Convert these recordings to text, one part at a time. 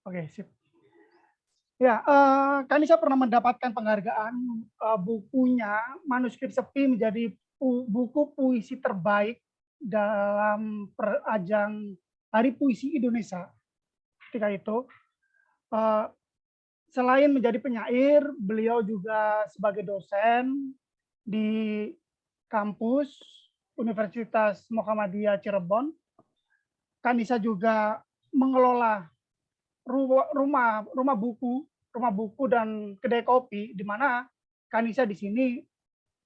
Oke, sip. Ya, Kanisa pernah mendapatkan penghargaan, bukunya Manuskrip Sepi menjadi buku puisi terbaik dalam ajang Hari Puisi Indonesia. Ketika itu, eee, selain menjadi penyair, beliau juga sebagai dosen di kampus Universitas Muhammadiyah Cirebon. Kanisa juga mengelola rumah buku dan kedai kopi, di mana Kanisa di sini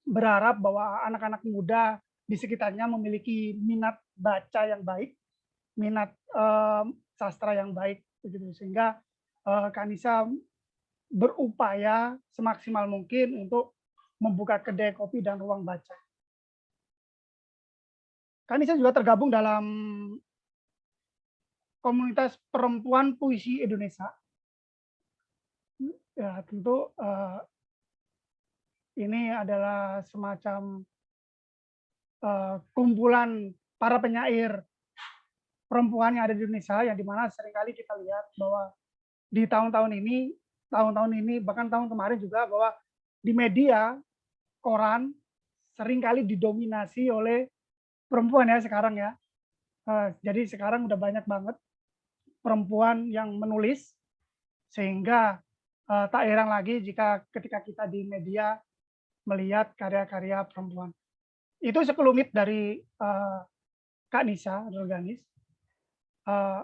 berharap bahwa anak-anak muda di sekitarnya memiliki minat baca yang baik, minat, sastra yang baik, begitu. Sehingga, Kanisa berupaya semaksimal mungkin untuk membuka kedai kopi dan ruang baca. Kanisa juga tergabung dalam komunitas perempuan puisi Indonesia. Ya tentu, ini adalah semacam, kumpulan para penyair perempuan yang ada di Indonesia, yang di mana seringkali kita lihat bahwa di tahun-tahun ini, bahkan tahun kemarin juga, bahwa di media, koran, seringkali didominasi oleh perempuan ya sekarang ya. Jadi sekarang udah banyak banget perempuan yang menulis, sehingga, tak heran lagi jika ketika kita di media melihat karya-karya perempuan. Itu sekelumit dari, Kak Nisa Nurganis. Eee,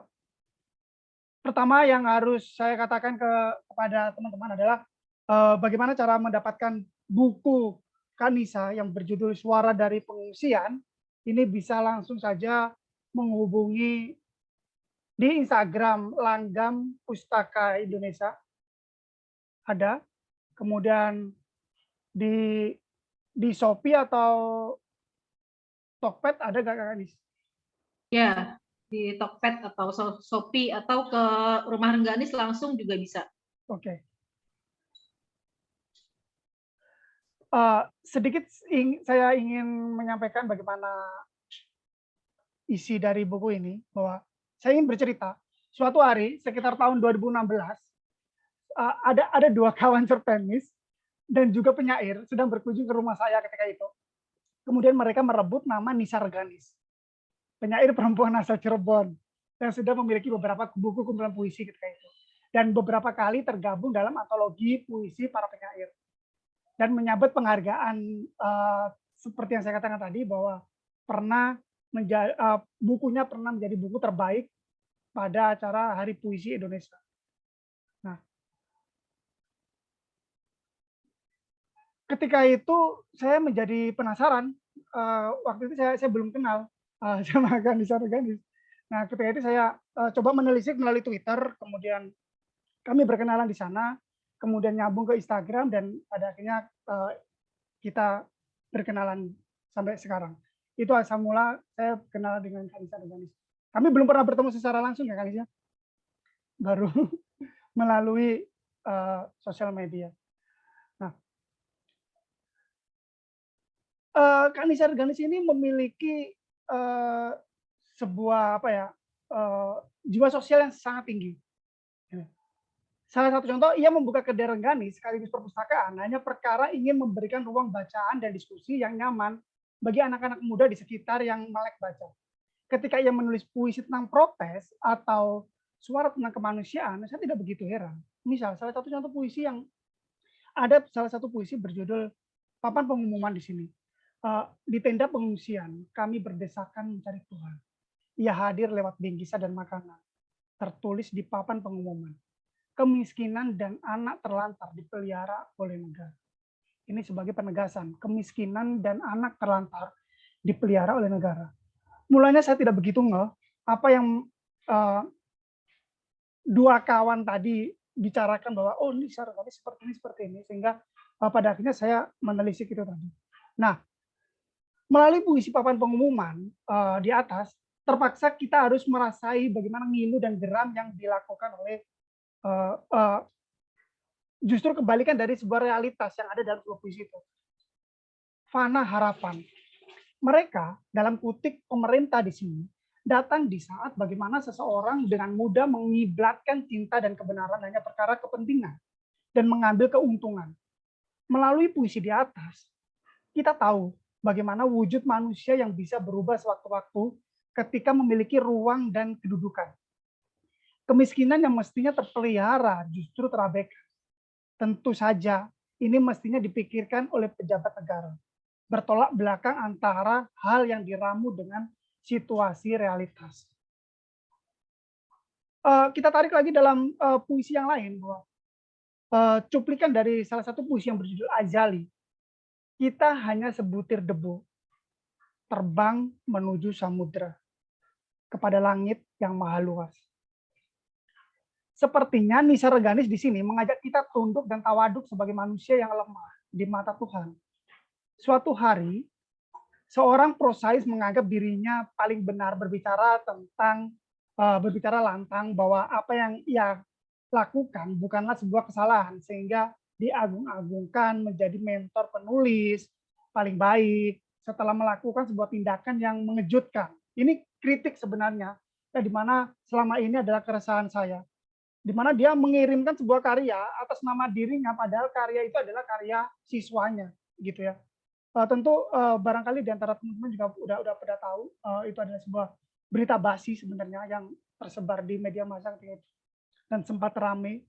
Pertama yang harus saya katakan kepada teman-teman adalah, bagaimana cara mendapatkan buku Kak Nisa yang berjudul Suara dari Pengungsian. Ini bisa langsung saja menghubungi di Instagram Langgam Pustaka Indonesia, ada. Kemudian di Shopee atau Tokped ada nggak Kak Nis? Ya, di Tokped atau Shopee atau ke Rumah Rengganis langsung juga bisa. Oke. Sedikit saya ingin menyampaikan bagaimana isi dari buku ini, bahwa saya ingin bercerita, suatu hari sekitar tahun 2016, ada 2 kawan cerpenis dan juga penyair sedang berkunjung ke rumah saya ketika itu. Kemudian mereka merebut nama Nisa Reganis, penyair perempuan asal Cirebon, yang sudah memiliki beberapa buku kumpulan puisi ketika itu. Dan beberapa kali tergabung dalam antologi puisi para penyair. Dan menyabet penghargaan, seperti yang saya katakan tadi, bahwa pernah bukunya pernah menjadi buku terbaik pada acara Hari Puisi Indonesia. Nah, ketika itu saya menjadi penasaran, waktu itu saya belum kenal, sama Kanisa Reganis. Nah, ketika itu saya, coba menelisik melalui Twitter, kemudian kami berkenalan di sana, kemudian nyambung ke Instagram, dan pada akhirnya, kita berkenalan sampai sekarang. Itu asal mula saya kenal dengan Kanisa Reganis. Kami belum pernah bertemu secara langsung ya Kanis ya, baru melalui, sosial media. Nah, Kanisa Reganis ini memiliki, sebuah apa ya, jiwa sosial yang sangat tinggi. Ya. Salah satu contoh, ia membuka kedai Rengganis sekaligus perpustakaan hanya perkara ingin memberikan ruang bacaan dan diskusi yang nyaman bagi anak-anak muda di sekitar yang melek baca. Ketika ia menulis puisi tentang protes atau suara tentang kemanusiaan, saya tidak begitu heran. Misal salah satu contoh puisi yang ada, salah satu puisi berjudul Papan Pengumuman di sini. Di tenda pengungsian, kami berdesakan mencari Tuhan. Ia hadir lewat bingkisan dan makanan. Tertulis di papan pengumuman. Kemiskinan dan anak terlantar dipelihara oleh negara. Ini sebagai penegasan, kemiskinan dan anak terlantar dipelihara oleh negara. Mulanya saya tidak begitu ngeh apa yang, dua kawan tadi bicarakan, bahwa oh ini seharusnya seperti ini, sehingga pada akhirnya saya menelisik itu tadi. Nah, melalui puisi papan pengumuman, di atas, terpaksa kita harus merasai bagaimana ngilu dan geram yang dilakukan oleh, justru kebalikan dari sebuah realitas yang ada dalam sebuah puisi itu. Fana harapan. Mereka dalam kutip pemerintah di sini datang di saat bagaimana seseorang dengan mudah mengiblatkan cinta dan kebenaran hanya perkara kepentingan dan mengambil keuntungan. Melalui puisi di atas, kita tahu bagaimana wujud manusia yang bisa berubah sewaktu-waktu ketika memiliki ruang dan kedudukan. Kemiskinan yang mestinya terpelihara justru terabaikan. Tentu saja ini mestinya dipikirkan oleh pejabat negara. Bertolak belakang antara hal yang diramu dengan situasi realitas. Kita tarik lagi dalam puisi yang lain, bahwa cuplikan dari salah satu puisi yang berjudul Azali. Kita hanya sebutir debu, terbang menuju samudera, kepada langit yang maha luas. Sepertinya Nisa Reganis di sini mengajak kita tunduk dan tawaduk sebagai manusia yang lemah di mata Tuhan. Suatu hari, seorang prosais menganggap dirinya paling benar berbicara lantang bahwa apa yang ia lakukan bukanlah sebuah kesalahan, sehingga diagung-agungkan menjadi mentor penulis paling baik setelah melakukan sebuah tindakan yang mengejutkan. Ini kritik sebenarnya, di mana selama ini adalah keresahan saya, di mana dia mengirimkan sebuah karya atas nama dirinya, padahal karya itu adalah karya siswanya, gitu ya. Tentu barangkali di antara teman-teman juga udah pada tahu, itu adalah sebuah berita basi sebenarnya yang tersebar di media massa dan sempat ramai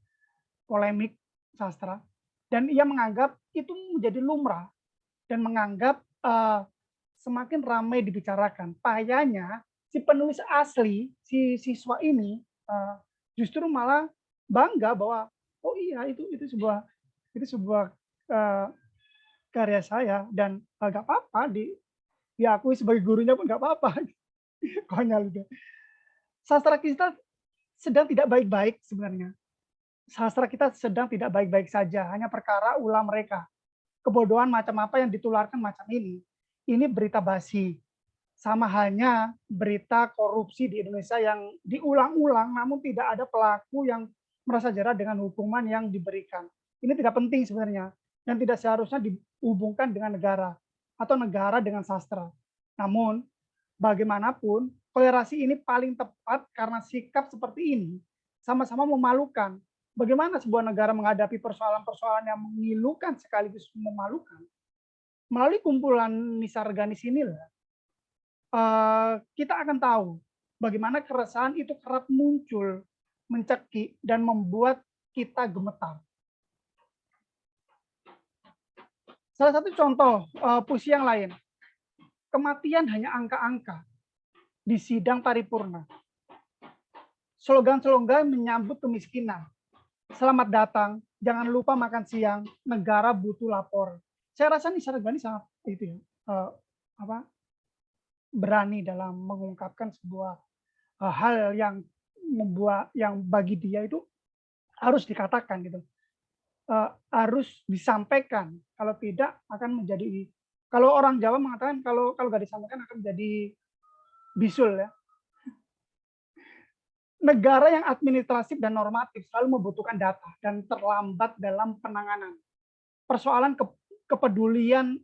polemik sastra. Dan ia menganggap itu menjadi lumrah dan menganggap semakin ramai dibicarakan. Payahnya si penulis asli, si siswa ini justru malah bangga bahwa oh iya itu sebuah karya saya, dan nggak apa-apa diakui sebagai gurunya pun nggak apa-apa. Konyol itu. Sastra kita sedang tidak baik-baik sebenarnya. Sastra kita sedang tidak baik-baik saja, hanya perkara ulah mereka. Kebodohan macam apa yang ditularkan macam ini berita basi. Sama halnya berita korupsi di Indonesia yang diulang-ulang namun tidak ada pelaku yang merasa jera dengan hukuman yang diberikan. Ini tidak penting sebenarnya, dan tidak seharusnya dihubungkan dengan negara atau negara dengan sastra. Namun, bagaimanapun, kolerasi ini paling tepat karena sikap seperti ini sama-sama memalukan. Bagaimana sebuah negara menghadapi persoalan-persoalan yang memilukan sekaligus memalukan? Melalui kumpulan Nisa Reganis inilah, kita akan tahu bagaimana keresahan itu kerap muncul, mencekik, dan membuat kita gemetar. Salah satu contoh puisi yang lain, kematian hanya angka-angka di sidang paripurna. Slogan-slogan menyambut kemiskinan. Selamat datang, jangan lupa makan siang, negara butuh lapor. Saya rasa Nisa Regani sangat berani dalam mengungkapkan sebuah hal yang bagi dia itu harus dikatakan gitu. Harus disampaikan, kalau tidak akan menjadi, kalau orang Jawa mengatakan kalau nggak disampaikan akan menjadi bisul ya. Negara yang administratif dan normatif selalu membutuhkan data dan terlambat dalam penanganan. Persoalan kepedulian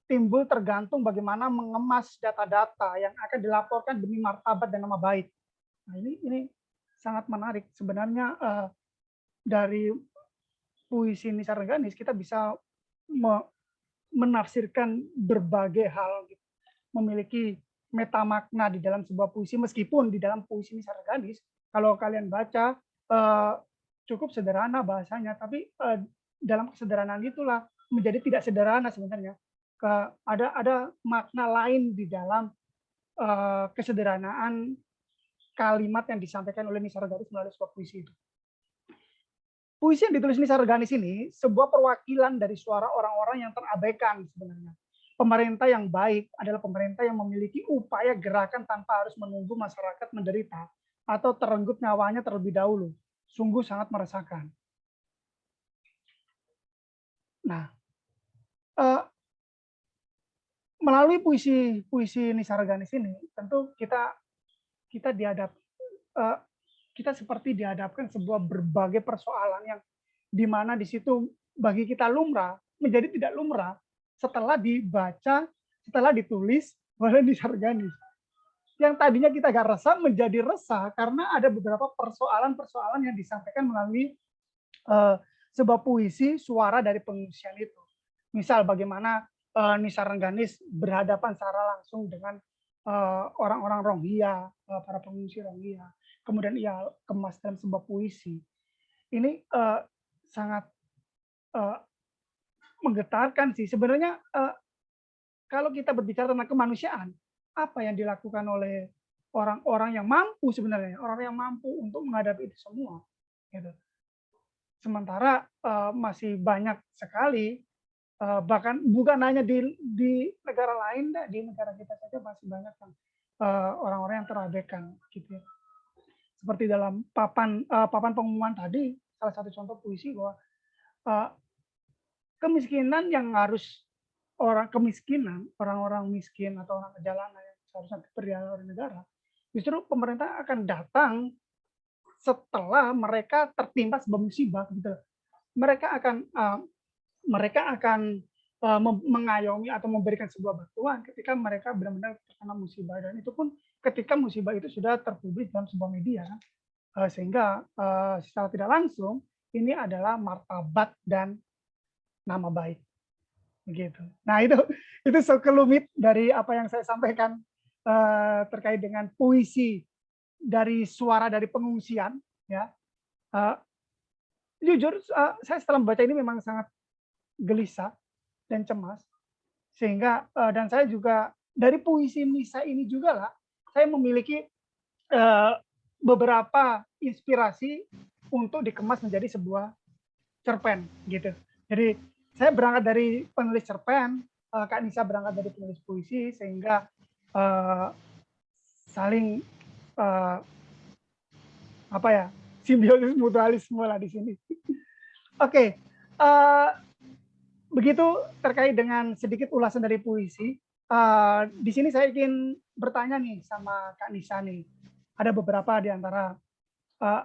timbul tergantung bagaimana mengemas data-data yang akan dilaporkan demi martabat dan nama baik. Nah, ini sangat menarik sebenarnya. Dari puisi Nisa Reganis kita bisa menafsirkan berbagai hal, memiliki meta makna di dalam sebuah puisi, meskipun di dalam puisi Nisa Reganis kalau kalian baca cukup sederhana bahasanya, tapi dalam kesederhanaan itulah menjadi tidak sederhana sebenarnya. Ada makna lain di dalam kesederhanaan kalimat yang disampaikan oleh Nisa Reganis melalui sebuah puisi itu. Puisi yang ditulis Nisa Reganis ini sebuah perwakilan dari suara orang-orang yang terabaikan sebenarnya. Pemerintah yang baik adalah pemerintah yang memiliki upaya gerakan tanpa harus menunggu masyarakat menderita atau terenggut nyawanya terlebih dahulu. Sungguh sangat meresahkan. Nah, melalui puisi Nisa Reganis ini, tentu kita seperti dihadapkan sebuah berbagai persoalan yang di mana di situ bagi kita lumrah menjadi tidak lumrah setelah dibaca, setelah ditulis oleh Nisa Reganis. yang tadinya kita agak resah menjadi resah karena ada beberapa persoalan-persoalan yang disampaikan melalui sebuah puisi suara dari pengungsian itu. Misal bagaimana Nisa Rengganis berhadapan secara langsung dengan orang-orang Rohingya, para pengungsi Rohingya. Kemudian ia kemas dalam sebuah puisi. Ini sangat menggetarkan sih. Sebenarnya kalau kita berbicara tentang kemanusiaan, apa yang dilakukan oleh orang-orang yang mampu sebenarnya, orang yang mampu untuk menghadapi itu semua, gitu. Sementara masih banyak sekali, bahkan bukan hanya di negara lain, di negara kita saja masih banyak orang-orang yang terabaikan, gitu. Seperti dalam papan pengumuman tadi, salah satu contoh puisi bahwa kemiskinan yang harus orang-orang miskin atau orang jalanan yang seharusnya diberdaya oleh negara, justru pemerintah akan datang setelah mereka tertimpa sebuah musibah, gitu. Mereka akan mengayomi atau memberikan sebuah bantuan ketika mereka benar-benar terkena musibah, dan itu pun ketika musibah itu sudah terpublik dalam sebuah media, sehingga secara tidak langsung ini adalah martabat dan nama baik, begitu. Nah, itu sekelumit dari apa yang saya sampaikan terkait dengan puisi dari suara dari pengungsian, ya. Jujur, saya setelah membaca ini memang sangat gelisah dan cemas, sehingga dan saya juga dari puisi Nisa ini juga lah, saya memiliki beberapa inspirasi untuk dikemas menjadi sebuah cerpen, gitu. Jadi saya berangkat dari penulis cerpen, Kak Nisa berangkat dari penulis puisi, sehingga saling apa ya, simbiosis mutualisme lah di sini. Oke, begitu terkait dengan sedikit ulasan dari puisi. Di sini saya ingin bertanya nih sama Kak Nisa nih. Ada beberapa di antara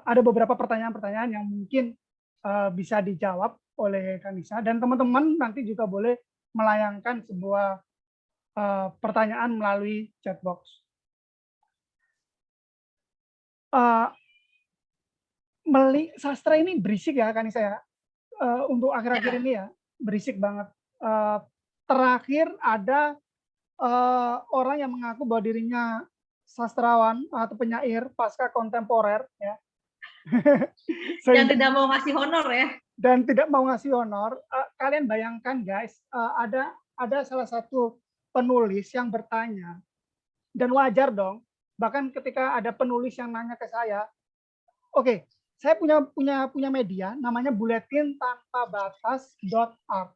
ada beberapa pertanyaan-pertanyaan yang mungkin bisa dijawab oleh Kak Nisa, dan teman-teman nanti juga boleh melayangkan sebuah pertanyaan melalui chat box. Sastra ini berisik ya, Kak Nisa ya. Untuk akhir-akhir ini ya, berisik banget. Terakhir ada orang yang mengaku bahwa dirinya sastrawan atau penyair pasca kontemporer, ya. Yang tidak mau ngasih honor ya. Dan tidak mau ngasih honor. Kalian bayangkan guys, ada salah satu penulis yang bertanya, dan wajar dong. Bahkan ketika ada penulis yang nanya ke saya, oke, saya punya media namanya buletintanpabatas.art.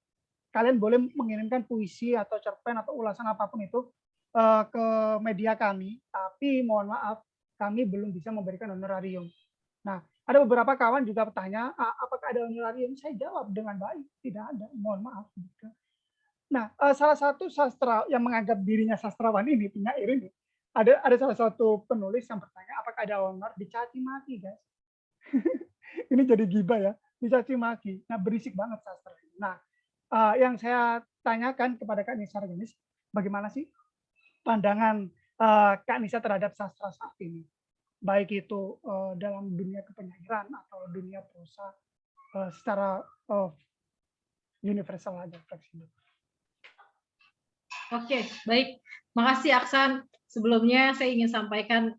Kalian boleh mengirimkan puisi atau cerpen atau ulasan apapun itu ke media kami, tapi mohon maaf, kami belum bisa memberikan honorarium. Nah, ada beberapa kawan juga bertanya, apakah ada honorarium? Saya jawab dengan baik, tidak ada, mohon maaf. Nah, salah satu sastra yang menganggap dirinya sastrawan ini, penyair ini, ada salah satu penulis yang bertanya, apakah ada honor? Dicaci maki, guys. Ini jadi gibah ya, dicaci maki. Nah, berisik banget sastra. Nah, yang saya tanyakan kepada Kak Nisa Rengganis, bagaimana sih pandangan Kak Nisa terhadap sastra saat ini? Baik itu dalam dunia kepenyairan atau dunia prosa secara universal aja, fleksibel. Oke, baik. Makasih Aksan. Sebelumnya saya ingin sampaikan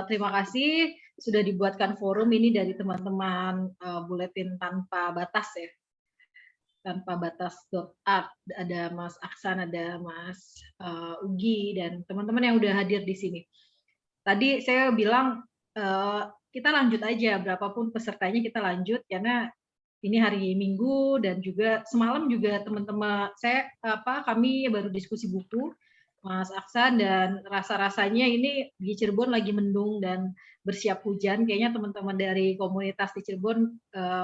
terima kasih sudah dibuatkan forum ini dari teman-teman Buletin Tanpa Batas ya. Tanpa Batas.art. Ada Mas Aksan, ada Mas Ugi, dan teman-teman yang udah hadir di sini. Tadi saya bilang kita lanjut aja, berapapun pesertanya kita lanjut, karena ini hari Minggu dan juga semalam juga teman-teman kami baru diskusi buku Mas Aksan, dan rasa-rasanya ini di Cirebon lagi mendung dan bersiap hujan. Kayaknya teman-teman dari komunitas di Cirebon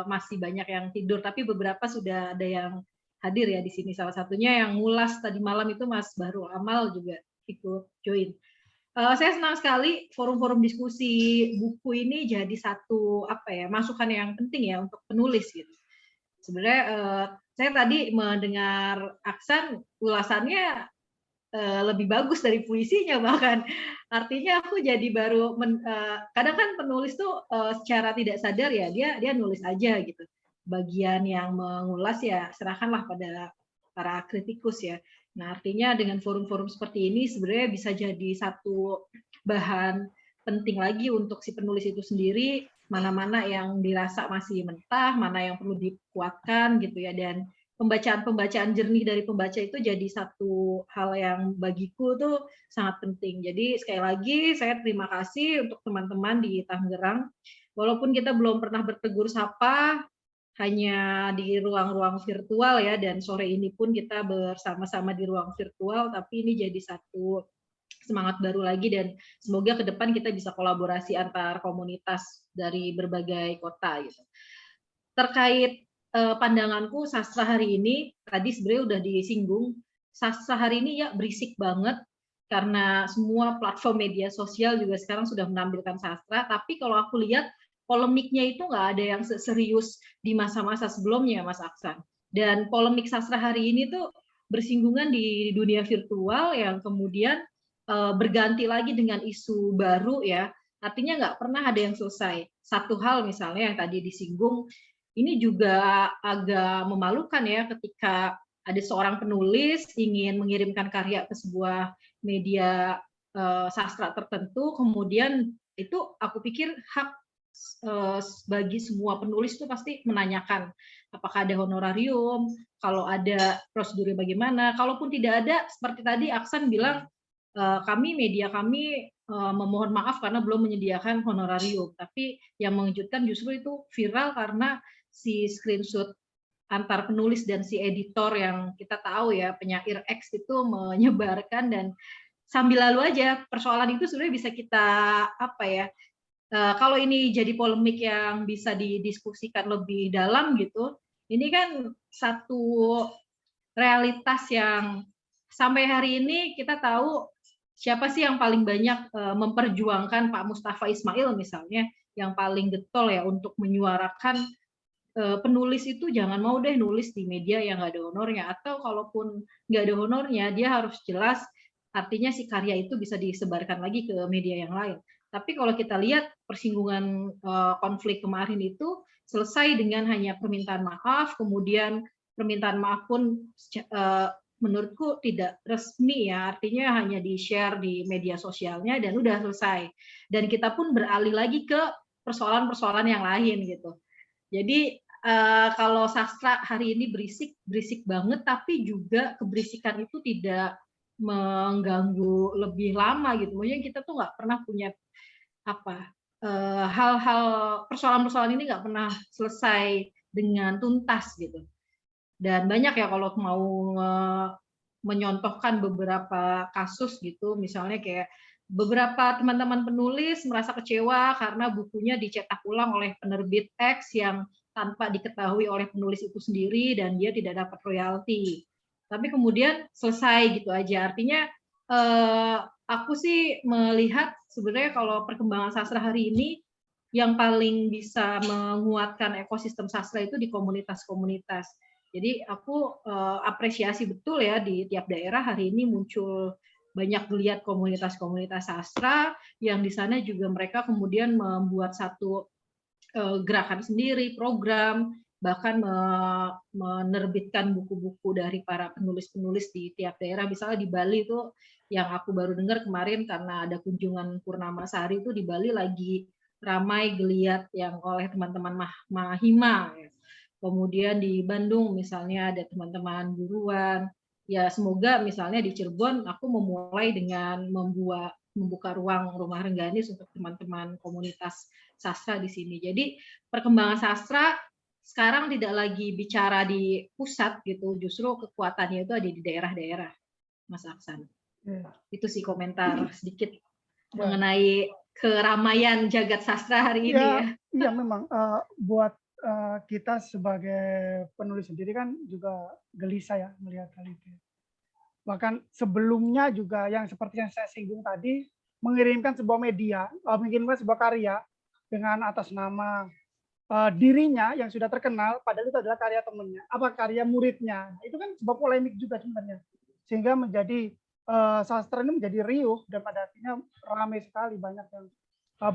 masih banyak yang tidur, tapi beberapa sudah ada yang hadir ya di sini. Salah satunya yang ngulas tadi malam itu Mas Bahrul Amal juga ikut join. Saya senang sekali forum-forum diskusi buku ini jadi satu masukan yang penting ya untuk penulis gitu. Sebenarnya saya tadi mendengar Aksan ulasannya lebih bagus dari puisinya bahkan. Artinya aku jadi baru kadang kan penulis tuh secara tidak sadar ya dia nulis aja gitu. Bagian yang mengulas ya serahkanlah pada para kritikus ya. Nah, artinya dengan forum-forum seperti ini sebenarnya bisa jadi satu bahan penting lagi untuk si penulis itu sendiri, mana-mana yang dirasa masih mentah, mana yang perlu dikuatkan gitu ya, dan pembacaan-pembacaan jernih dari pembaca itu jadi satu hal yang bagiku tuh sangat penting. Jadi sekali lagi saya terima kasih untuk teman-teman di Tangerang. Walaupun kita belum pernah bertegur sapa, hanya di ruang-ruang virtual ya, dan sore ini pun kita bersama-sama di ruang virtual, tapi ini jadi satu semangat baru lagi dan semoga ke depan kita bisa kolaborasi antar komunitas dari berbagai kota gitu. Terkait pandanganku sastra hari ini, tadi sebenarnya udah disinggung, sastra hari ini ya berisik banget karena semua platform media sosial juga sekarang sudah menampilkan sastra, tapi kalau aku lihat polemiknya itu nggak ada yang serius di masa-masa sebelumnya, Mas Aksan. Dan polemik sastra hari ini tuh bersinggungan di dunia virtual yang kemudian berganti lagi dengan isu baru ya, artinya nggak pernah ada yang selesai. Satu hal misalnya yang tadi disinggung, ini juga agak memalukan ya ketika ada seorang penulis ingin mengirimkan karya ke sebuah media sastra tertentu, kemudian itu aku pikir hak bagi semua penulis itu pasti menanyakan apakah ada honorarium, kalau ada prosedurnya bagaimana, kalaupun tidak ada seperti tadi Aksan bilang media kami memohon maaf karena belum menyediakan honorarium. Tapi yang mengejutkan justru itu viral karena si screenshot antar penulis dan si editor yang kita tahu ya penyair X itu menyebarkan, dan sambil lalu aja persoalan itu sebenarnya bisa kita apa ya, kalau ini jadi polemik yang bisa didiskusikan lebih dalam gitu, ini kan satu realitas yang sampai hari ini kita tahu siapa sih yang paling banyak memperjuangkan Pak Mustafa Ismail misalnya, yang paling getol ya untuk menyuarakan penulis itu jangan mau deh nulis di media yang nggak ada honornya, atau kalaupun nggak ada honornya dia harus jelas artinya si karya itu bisa disebarkan lagi ke media yang lain. Tapi kalau kita lihat persinggungan konflik kemarin itu selesai dengan hanya permintaan maaf, kemudian permintaan maaf pun menurutku tidak resmi ya, artinya hanya di-share di media sosialnya dan udah selesai. Dan kita pun beralih lagi ke persoalan-persoalan yang lain gitu. Jadi kalau sastra hari ini berisik banget, tapi juga keberisikan itu tidak mengganggu lebih lama gitu. Maksudnya kita tuh nggak pernah punya apa hal-hal persoalan-persoalan ini nggak pernah selesai dengan tuntas gitu. Dan banyak ya kalau mau menyontohkan beberapa kasus gitu, misalnya kayak beberapa teman-teman penulis merasa kecewa karena bukunya dicetak ulang oleh penerbit X yang tanpa diketahui oleh penulis itu sendiri dan dia tidak dapat royalti. Tapi kemudian selesai gitu aja. Artinya aku sih melihat sebenarnya kalau perkembangan sastra hari ini yang paling bisa menguatkan ekosistem sastra itu di komunitas-komunitas. Jadi aku apresiasi betul ya di tiap daerah hari ini muncul banyak geliat komunitas-komunitas sastra yang di sana juga mereka kemudian membuat satu gerakan sendiri, program, bahkan menerbitkan buku-buku dari para penulis-penulis di tiap daerah. Misalnya di Bali itu yang aku baru dengar kemarin karena ada kunjungan Purnama Sari itu di Bali lagi ramai geliat yang oleh teman-teman Mahima. Kemudian di Bandung misalnya ada teman-teman buruan. Ya semoga misalnya di Cirebon aku memulai dengan membuka ruang rumah Rengganis untuk teman-teman komunitas sastra di sini. Jadi perkembangan sastra sekarang tidak lagi bicara di pusat gitu, justru kekuatannya itu ada di daerah-daerah, Mas Aksan. Itu sih komentar sedikit mengenai keramaian jagat sastra hari ini ya. Iya memang buat kita sebagai penulis sendiri kan juga gelisah ya melihat hal itu. Bahkan sebelumnya juga yang seperti yang saya singgung tadi, mengirimkan sebuah media, mengirimkan sebuah karya dengan atas nama dirinya yang sudah terkenal, padahal itu adalah karya temannya, karya muridnya. Itu kan sebuah polemik juga sebenarnya. Sehingga menjadi sastra ini menjadi riuh dan pada akhirnya ramai sekali, banyak yang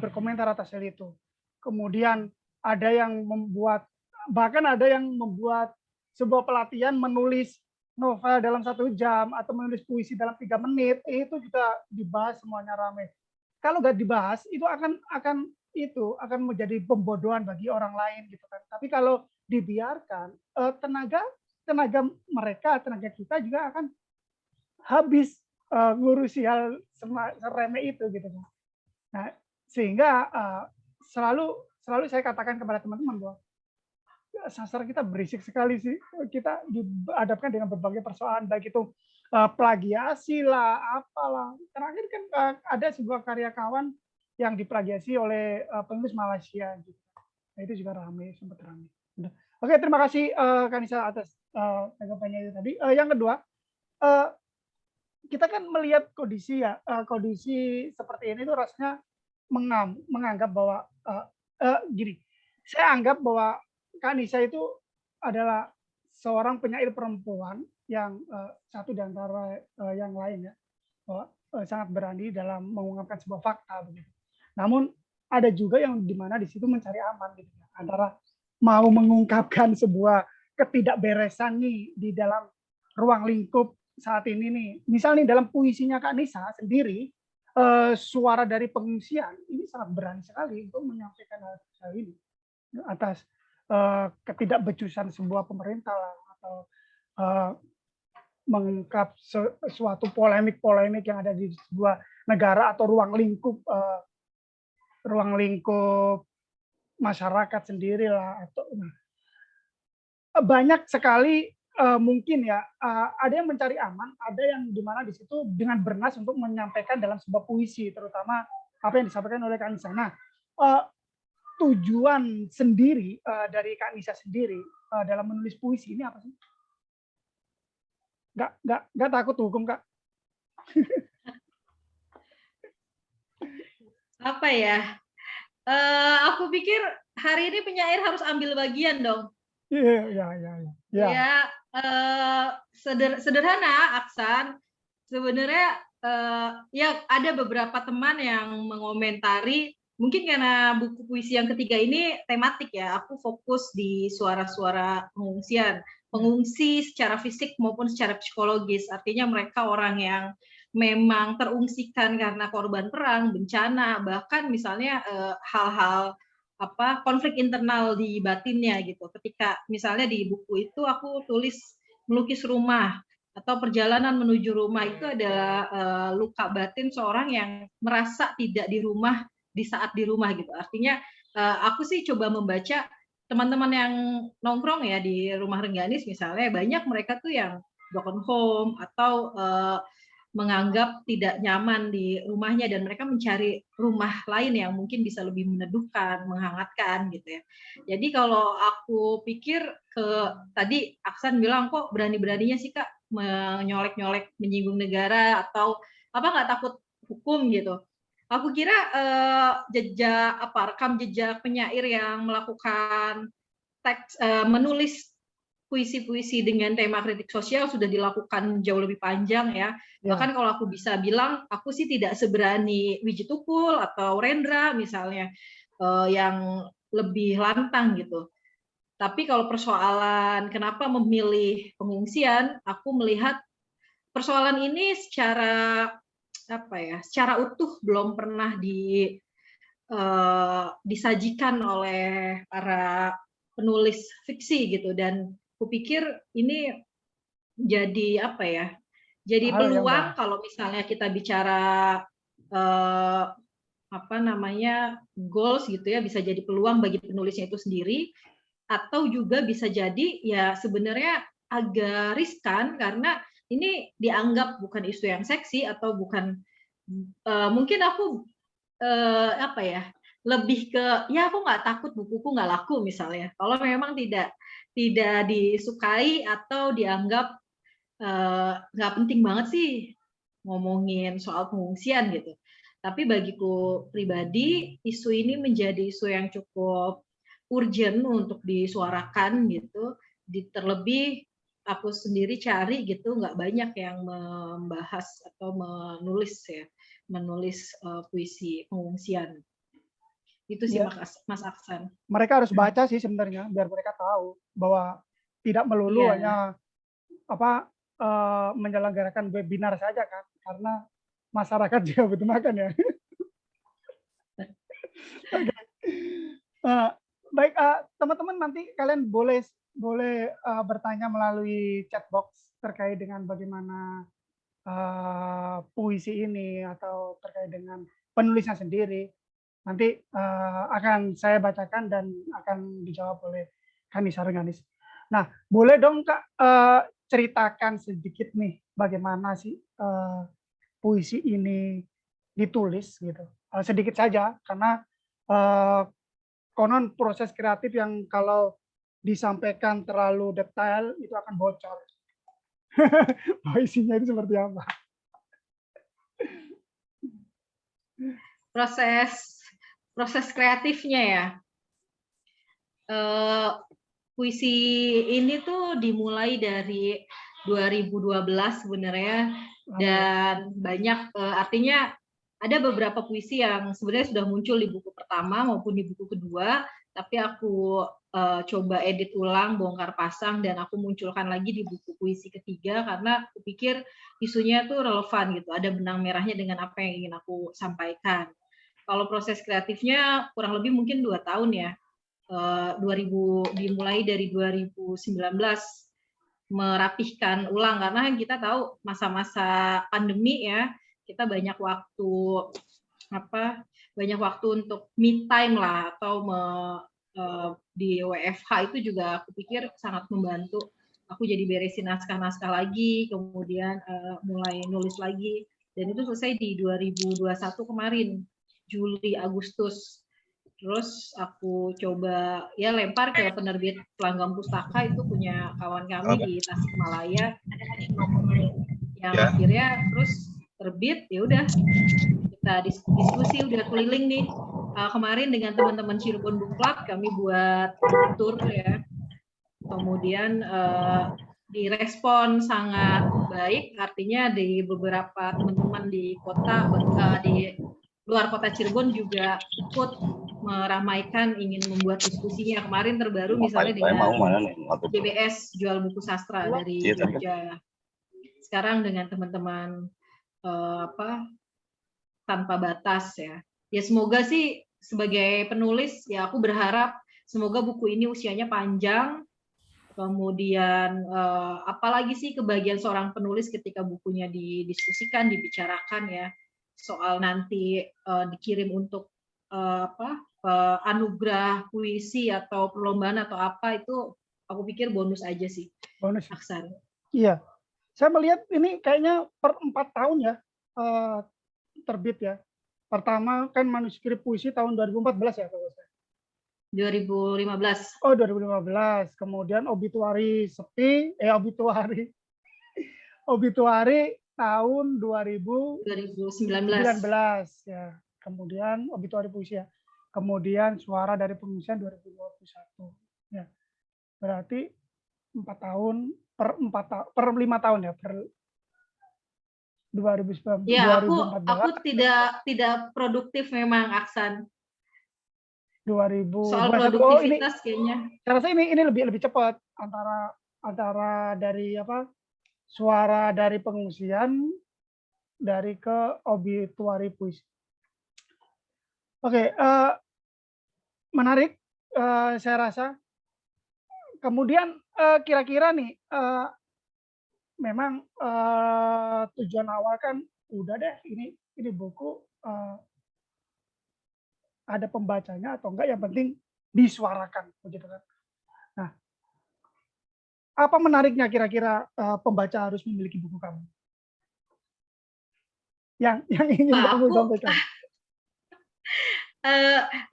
berkomentar atas hal itu. Kemudian ada yang membuat, bahkan ada yang membuat sebuah pelatihan menulis novel dalam 1 jam atau menulis puisi dalam 3 menit, itu juga dibahas semuanya ramai. Kalau nggak dibahas itu akan menjadi pembodohan bagi orang lain gitu kan. Tapi kalau dibiarkan, tenaga tenaga mereka, tenaga kita juga akan habis ngurusi hal seremeh itu gitu kan. Nah, sehingga selalu selalu saya katakan kepada teman-teman bahwa sastra kita berisik sekali sih. Kita dihadapkan dengan berbagai persoalan, baik itu plagiasi lah, apalah. Terakhir kan ada sebuah karya kawan yang diplagiasi oleh penulis Malaysia gitu. Nah, itu juga ramai, sempat ramai. Udah. Oke, terima kasih Kanisa atas tanggapannya itu tadi. Yang kedua, eh, kita kan melihat kondisi ya, kondisi seperti ini tuh rasanya menganggap bahwa gini, saya anggap bahwa Kanisa itu adalah seorang penyair perempuan yang satu di antara yang lain ya, bahwa sangat berani dalam mengungkapkan sebuah fakta begitu. Namun ada juga yang di mana di situ mencari aman gitu ya, antara mau mengungkapkan sebuah ketidakberesan nih di dalam ruang lingkup saat ini nih. Misal nih dalam puisinya Kak Nisa sendiri, suara dari pengungsian ini sangat berani sekali untuk menyampaikan hal ini atas ketidakbecusan sebuah pemerintah lah, atau mengungkap suatu polemik-polemik yang ada di sebuah negara atau ruang lingkup masyarakat sendiri lah, atau banyak sekali mungkin ya ada yang mencari aman, ada yang di mana di situ dengan bernas untuk menyampaikan dalam sebuah puisi, terutama apa yang disampaikan oleh Kak Nisa. Nah, tujuan sendiri dari Kak Nisa sendiri dalam menulis puisi ini apa sih? Nggak takut hukum, Kak? Apa ya? Aku pikir hari ini penyair harus ambil bagian dong. Iya. Ya, sederhana, Aksan. Sebenarnya ya ada beberapa teman yang mengomentari, mungkin karena buku puisi yang ketiga ini tematik ya, aku fokus di suara-suara pengungsian. Pengungsi secara fisik maupun secara psikologis, artinya mereka orang yang memang terungsikan karena korban perang, bencana, bahkan misalnya hal-hal konflik internal di batinnya gitu. Ketika misalnya di buku itu aku tulis melukis rumah atau perjalanan menuju rumah, itu adalah luka batin seorang yang merasa tidak di rumah di saat di rumah gitu. Artinya aku sih coba membaca teman-teman yang nongkrong ya di rumah Rengganis misalnya, banyak mereka tuh yang broken home atau menganggap tidak nyaman di rumahnya dan mereka mencari rumah lain yang mungkin bisa lebih meneduhkan, menghangatkan gitu ya. Jadi kalau aku pikir tadi Aksan bilang kok berani-beraninya sih Kak menyolek-nyolek, menyinggung negara atau nggak takut hukum gitu. Aku kira rekam jejak penyair yang melakukan menulis puisi-puisi dengan tema kritik sosial sudah dilakukan jauh lebih panjang ya. Bahkan kalau aku bisa bilang, aku sih tidak seberani Wiji Tukul atau Rendra misalnya, yang lebih lantang gitu. Tapi kalau persoalan kenapa memilih pengungsian, aku melihat persoalan ini secara utuh belum pernah disajikan oleh para penulis fiksi gitu, dan kupikir ini jadi jadi peluang kalau misalnya kita bicara goals gitu ya, bisa jadi peluang bagi penulisnya itu sendiri, atau juga bisa jadi ya sebenarnya agak riskan karena ini dianggap bukan isu yang seksi atau bukan mungkin aku lebih ke ya aku nggak takut bukuku nggak laku misalnya, kalau memang tidak disukai atau dianggap nggak penting banget sih ngomongin soal pengungsian gitu. Tapi bagiku pribadi isu ini menjadi isu yang cukup urgent untuk disuarakan gitu, terlebih aku sendiri cari gitu nggak banyak yang membahas atau menulis puisi pengungsian. Itu sih Ya, Mas Aksan. mereka harus baca sih sebenarnya biar mereka tahu bahwa tidak melulu Iya. hanya menyelenggarakan webinar saja kan, karena masyarakat juga butuh makan ya. Oke. Baik, teman-teman, nanti kalian boleh bertanya melalui chat box terkait dengan bagaimana puisi ini atau terkait dengan penulisnya sendiri. Nanti akan saya bacakan dan akan dijawab oleh Kanisa Rengganis. Nah, boleh dong Kak ceritakan sedikit nih bagaimana sih puisi ini ditulis gitu. Sedikit saja karena konon proses kreatif yang kalau disampaikan terlalu detail itu akan bocor. Isinya itu seperti apa? Proses kreatifnya ya. Puisi ini tuh dimulai dari 2012 sebenarnya, dan banyak artinya ada beberapa puisi yang sebenarnya sudah muncul di buku pertama maupun di buku kedua, tapi aku coba edit ulang, bongkar pasang, dan aku munculkan lagi di buku puisi ketiga karena aku pikir isunya tuh relevan gitu, ada benang merahnya dengan apa yang ingin aku sampaikan. Kalau proses kreatifnya kurang lebih mungkin 2 tahun ya. Dimulai dari 2019 merapihkan ulang karena kita tahu masa-masa pandemi ya, kita banyak waktu untuk me time lah, atau di WFH itu juga aku pikir sangat membantu. Aku jadi beresin naskah-naskah lagi, kemudian mulai nulis lagi, dan itu selesai di 2021 kemarin, Juli Agustus. Terus aku coba ya lempar ke penerbit Langgam Pustaka, itu punya kawan kami di Tasikmalaya, yang akhirnya terus terbit. Ya udah, kita diskusi, udah keliling nih kemarin dengan teman-teman Cirebon Book Club, kami buat tour ya. Kemudian direspon sangat baik, artinya di beberapa teman-teman di kota, di luar kota Cirebon juga ikut meramaikan, ingin membuat diskusinya. Kemarin terbaru misalnya dengan JBS, Jual Buku Sastra dari Jogja. Sekarang dengan teman-teman Tanpa Batas ya. Ya semoga sih sebagai penulis ya aku berharap semoga buku ini usianya panjang. Kemudian apalagi sih kebahagiaan seorang penulis ketika bukunya didiskusikan, dibicarakan ya, soal nanti dikirim untuk anugerah puisi atau perlombaan atau apa, itu aku pikir bonus aja sih. Bonus. Aksan. Iya, saya melihat ini kayaknya per 4 tahun ya terbit ya. Pertama kan manuskrip puisi tahun 2014 ya kalau saya. 2015. Oh, 2015. Kemudian obituari sepi, obituari tahun 2019 ya. Kemudian obituari puisi ya. Kemudian Suara dari Pengungsian 2021. Ya. Berarti 4 tahun per 5 tahun ya, per 2019. Ya, aku tidak produktif memang, Aksan. 2000 soal produktivitas kayaknya. Saya rasa ini lebih cepat antara dari Suara dari Pengungsian dari ke obituari puisi. Oke, menarik saya rasa. Kemudian kira-kira nih memang tujuan awal kan udah deh ini buku ada pembacanya atau enggak, yang penting disuarakan begitu kan. Nah, apa menariknya kira-kira pembaca harus memiliki buku kamu? Yang ingin kamu sampaikan?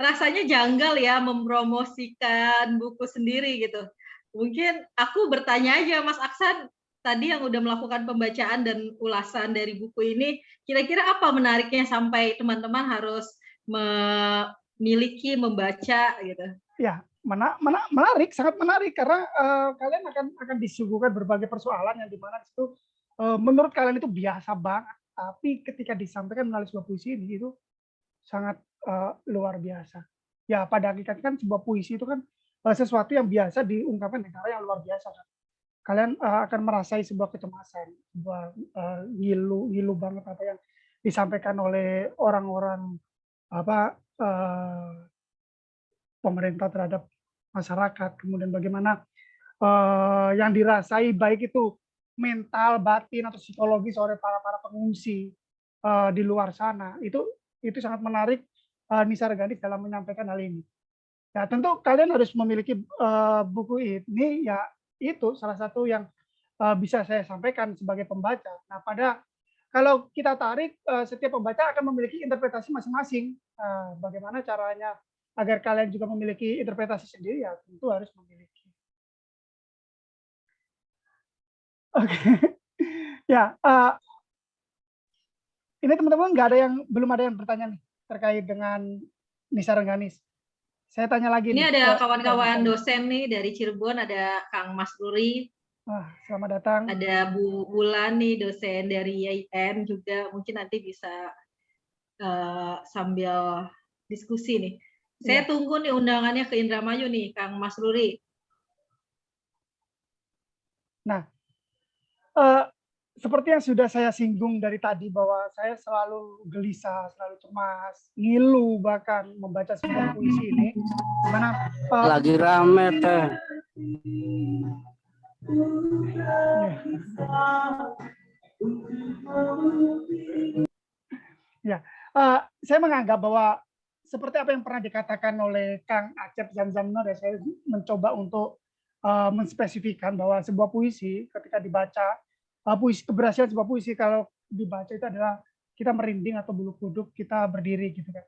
Rasanya janggal ya mempromosikan buku sendiri gitu. Mungkin aku bertanya aja Mas Aksan, tadi yang udah melakukan pembacaan dan ulasan dari buku ini, kira-kira apa menariknya sampai teman-teman harus memiliki, membaca gitu? Ya, menarik, sangat menarik karena kalian akan disuguhkan berbagai persoalan yang dimana itu menurut kalian itu biasa banget, tapi ketika disampaikan melalui sebuah puisi ini itu sangat luar biasa. Ya pada hakikatnya kan sebuah puisi itu kan sesuatu yang biasa diungkapkan dengan cara yang luar biasa kan. Kalian akan merasai sebuah kecemasan, sebuah ngilu banget apa yang disampaikan oleh orang-orang apa pemerintah terhadap masyarakat, kemudian bagaimana yang dirasai baik itu mental, batin atau psikologis oleh para pengungsi di luar sana. Itu sangat menarik Nisa Regani dalam menyampaikan hal ini. Ya tentu kalian harus memiliki buku ini ya itu salah satu yang bisa saya sampaikan sebagai pembaca. Nah, kalau kita tarik setiap pembaca akan memiliki interpretasi masing-masing. Bagaimana caranya agar kalian juga memiliki interpretasi sendiri ya tentu harus memiliki. Oke. Ya, ini teman-teman belum ada yang bertanya nih terkait dengan Nisa Rengganis. Saya tanya lagi Ini nih. ada kawan-kawan dosen nih dari Cirebon, ada Kang Mas Ruri. Selamat datang. Ada Bu Wulan nih, dosen dari IAIN juga. Mungkin nanti bisa sambil diskusi nih. Saya tunggu nih undangannya ke Indramayu nih, Kang Mas Ruri. Nah, seperti yang sudah saya singgung dari tadi bahwa saya selalu gelisah, selalu cemas, ngilu bahkan membaca sebuah puisi ini. Dimana lagi rame teh. Ya, saya menganggap bahwa seperti apa yang pernah dikatakan oleh Kang Acep Zamzamner, ya saya mencoba untuk menspesifikkan bahwa sebuah puisi ketika dibaca, keberhasilan sebuah puisi kalau dibaca itu adalah kita merinding atau bulu kuduk kita berdiri gitu kan.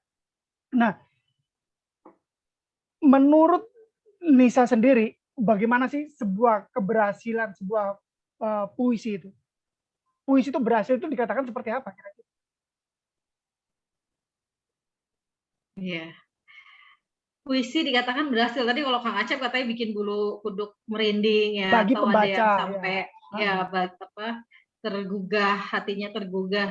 Nah, menurut Nisa sendiri, bagaimana sih sebuah keberhasilan sebuah puisi itu? Puisi itu berhasil itu dikatakan seperti apa kira-kira? Iya. Puisi dikatakan berhasil. Tadi kalau Kang Acep katanya bikin bulu kuduk merinding ya, bagi atau pembaca, ada yang sampai tergugah, hatinya tergugah.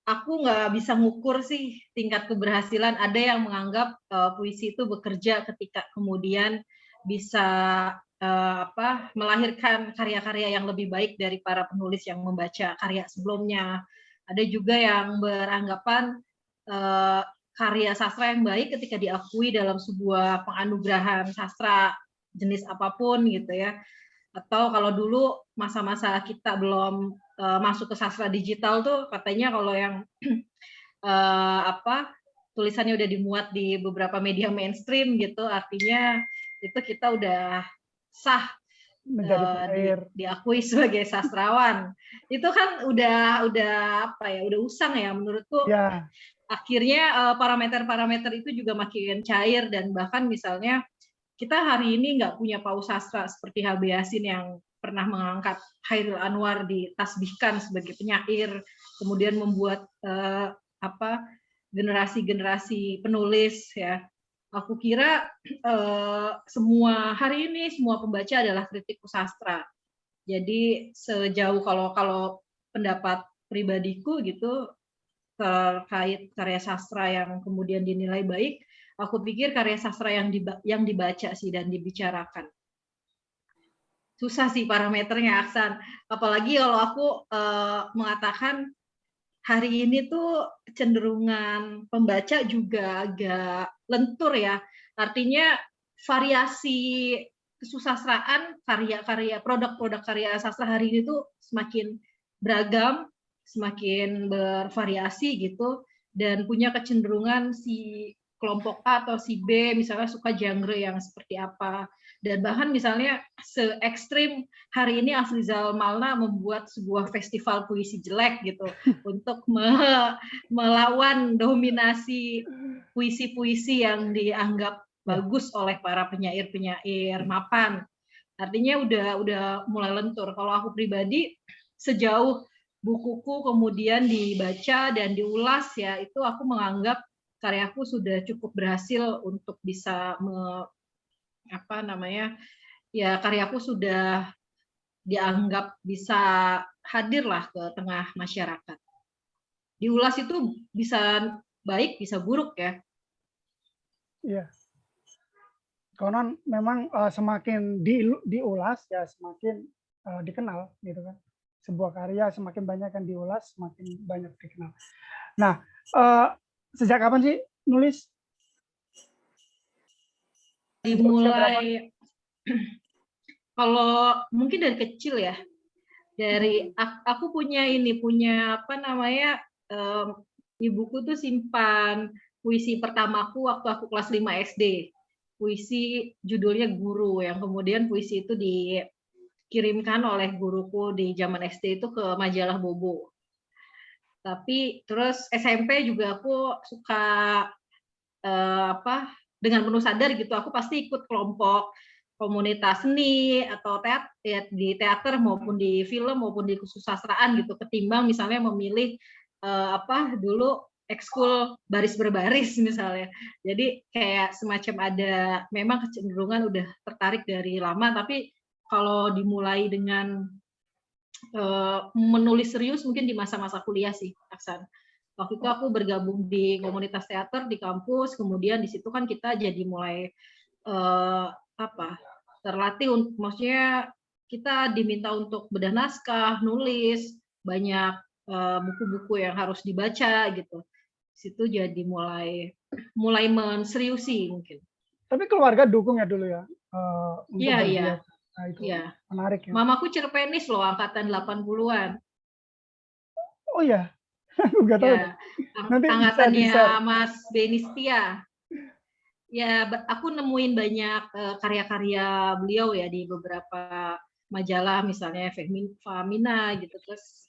Aku nggak bisa ngukur sih tingkat keberhasilan. Ada yang menganggap puisi itu bekerja ketika kemudian bisa melahirkan karya-karya yang lebih baik dari para penulis yang membaca karya sebelumnya. Ada juga yang beranggapan karya sastra yang baik ketika diakui dalam sebuah penganugerahan sastra jenis apapun gitu ya. Atau kalau dulu masa-masa kita belum masuk ke sastra digital tuh katanya kalau yang tulisannya udah dimuat di beberapa media mainstream gitu, artinya itu kita udah sah menjadi diakui sebagai sastrawan. Itu kan udah usang ya menurutku. Ya. Akhirnya parameter-parameter itu juga makin cair dan bahkan misalnya kita hari ini nggak punya paus sastra seperti HB Yasin yang pernah mengangkat Hairil Anwar ditasbihkan sebagai penyair, kemudian membuat generasi-generasi penulis ya. Aku kira semua hari ini semua pembaca adalah kritikus sastra. Jadi sejauh kalau pendapat pribadiku gitu terkait karya sastra yang kemudian dinilai baik, aku pikir karya sastra yang dibaca sih dan dibicarakan. Susah sih parameternya, Aksan. Apalagi kalau aku mengatakan hari ini tuh kecenderungan pembaca juga agak lentur ya. Artinya variasi kesusastraan, karya-karya, produk-produk karya sastra hari ini tuh semakin beragam, semakin bervariasi gitu, dan punya kecenderungan si kelompok A atau si B misalnya suka genre yang seperti apa. Dan bahkan misalnya se-ekstrim hari ini Afrizal Malna membuat sebuah festival puisi jelek gitu untuk melawan dominasi puisi-puisi yang dianggap bagus oleh para penyair-penyair mapan. Artinya udah mulai lentur. Kalau aku pribadi sejauh bukuku kemudian dibaca dan diulas ya, itu aku menganggap karyaku sudah cukup berhasil untuk bisa apa namanya, ya karyaku sudah dianggap bisa hadir lah ke tengah masyarakat. Diulas itu bisa baik, bisa buruk ya. Iya. Konon memang semakin diulas ya semakin dikenal gitu kan. Sebuah karya semakin banyak yang diulas semakin banyak dikenal. Nah, sejak kapan sih nulis? Sejak usia berapa? Dimulai kalau mungkin dari kecil ya. Dari aku punya apa namanya, ibuku tuh simpan puisi pertamaku waktu aku kelas 5 SD. Puisi judulnya Guru, yang kemudian puisi itu dikirimkan oleh guruku di zaman SD itu ke majalah Bobo. Tapi terus SMP juga aku suka dengan penuh sadar gitu, aku pasti ikut kelompok komunitas seni atau di teater maupun di film maupun di kesusastraan gitu, ketimbang misalnya memilih dulu ekskul baris berbaris misalnya. Jadi kayak semacam ada memang kecenderungan udah tertarik dari lama, tapi kalau dimulai dengan menulis serius mungkin di masa-masa kuliah sih, Aksan. Waktu itu aku bergabung di komunitas teater di kampus, kemudian di situ kan kita jadi mulai terlatih, maksudnya kita diminta untuk bedah naskah, nulis, banyak buku-buku yang harus dibaca gitu. Situ jadi mulai menseriusi mungkin. Tapi keluarga dukung ya dulu ya untuk Iya. Nah, itu Iya. menarik ya. Mamaku cerpenis loh, angkatan 80-an. Oh ya, nggak tahu. Ya, Nanti bisa angkatannya di-share. Mas Benistia. Ya, aku nemuin banyak karya-karya beliau ya di beberapa majalah, misalnya Femina gitu, terus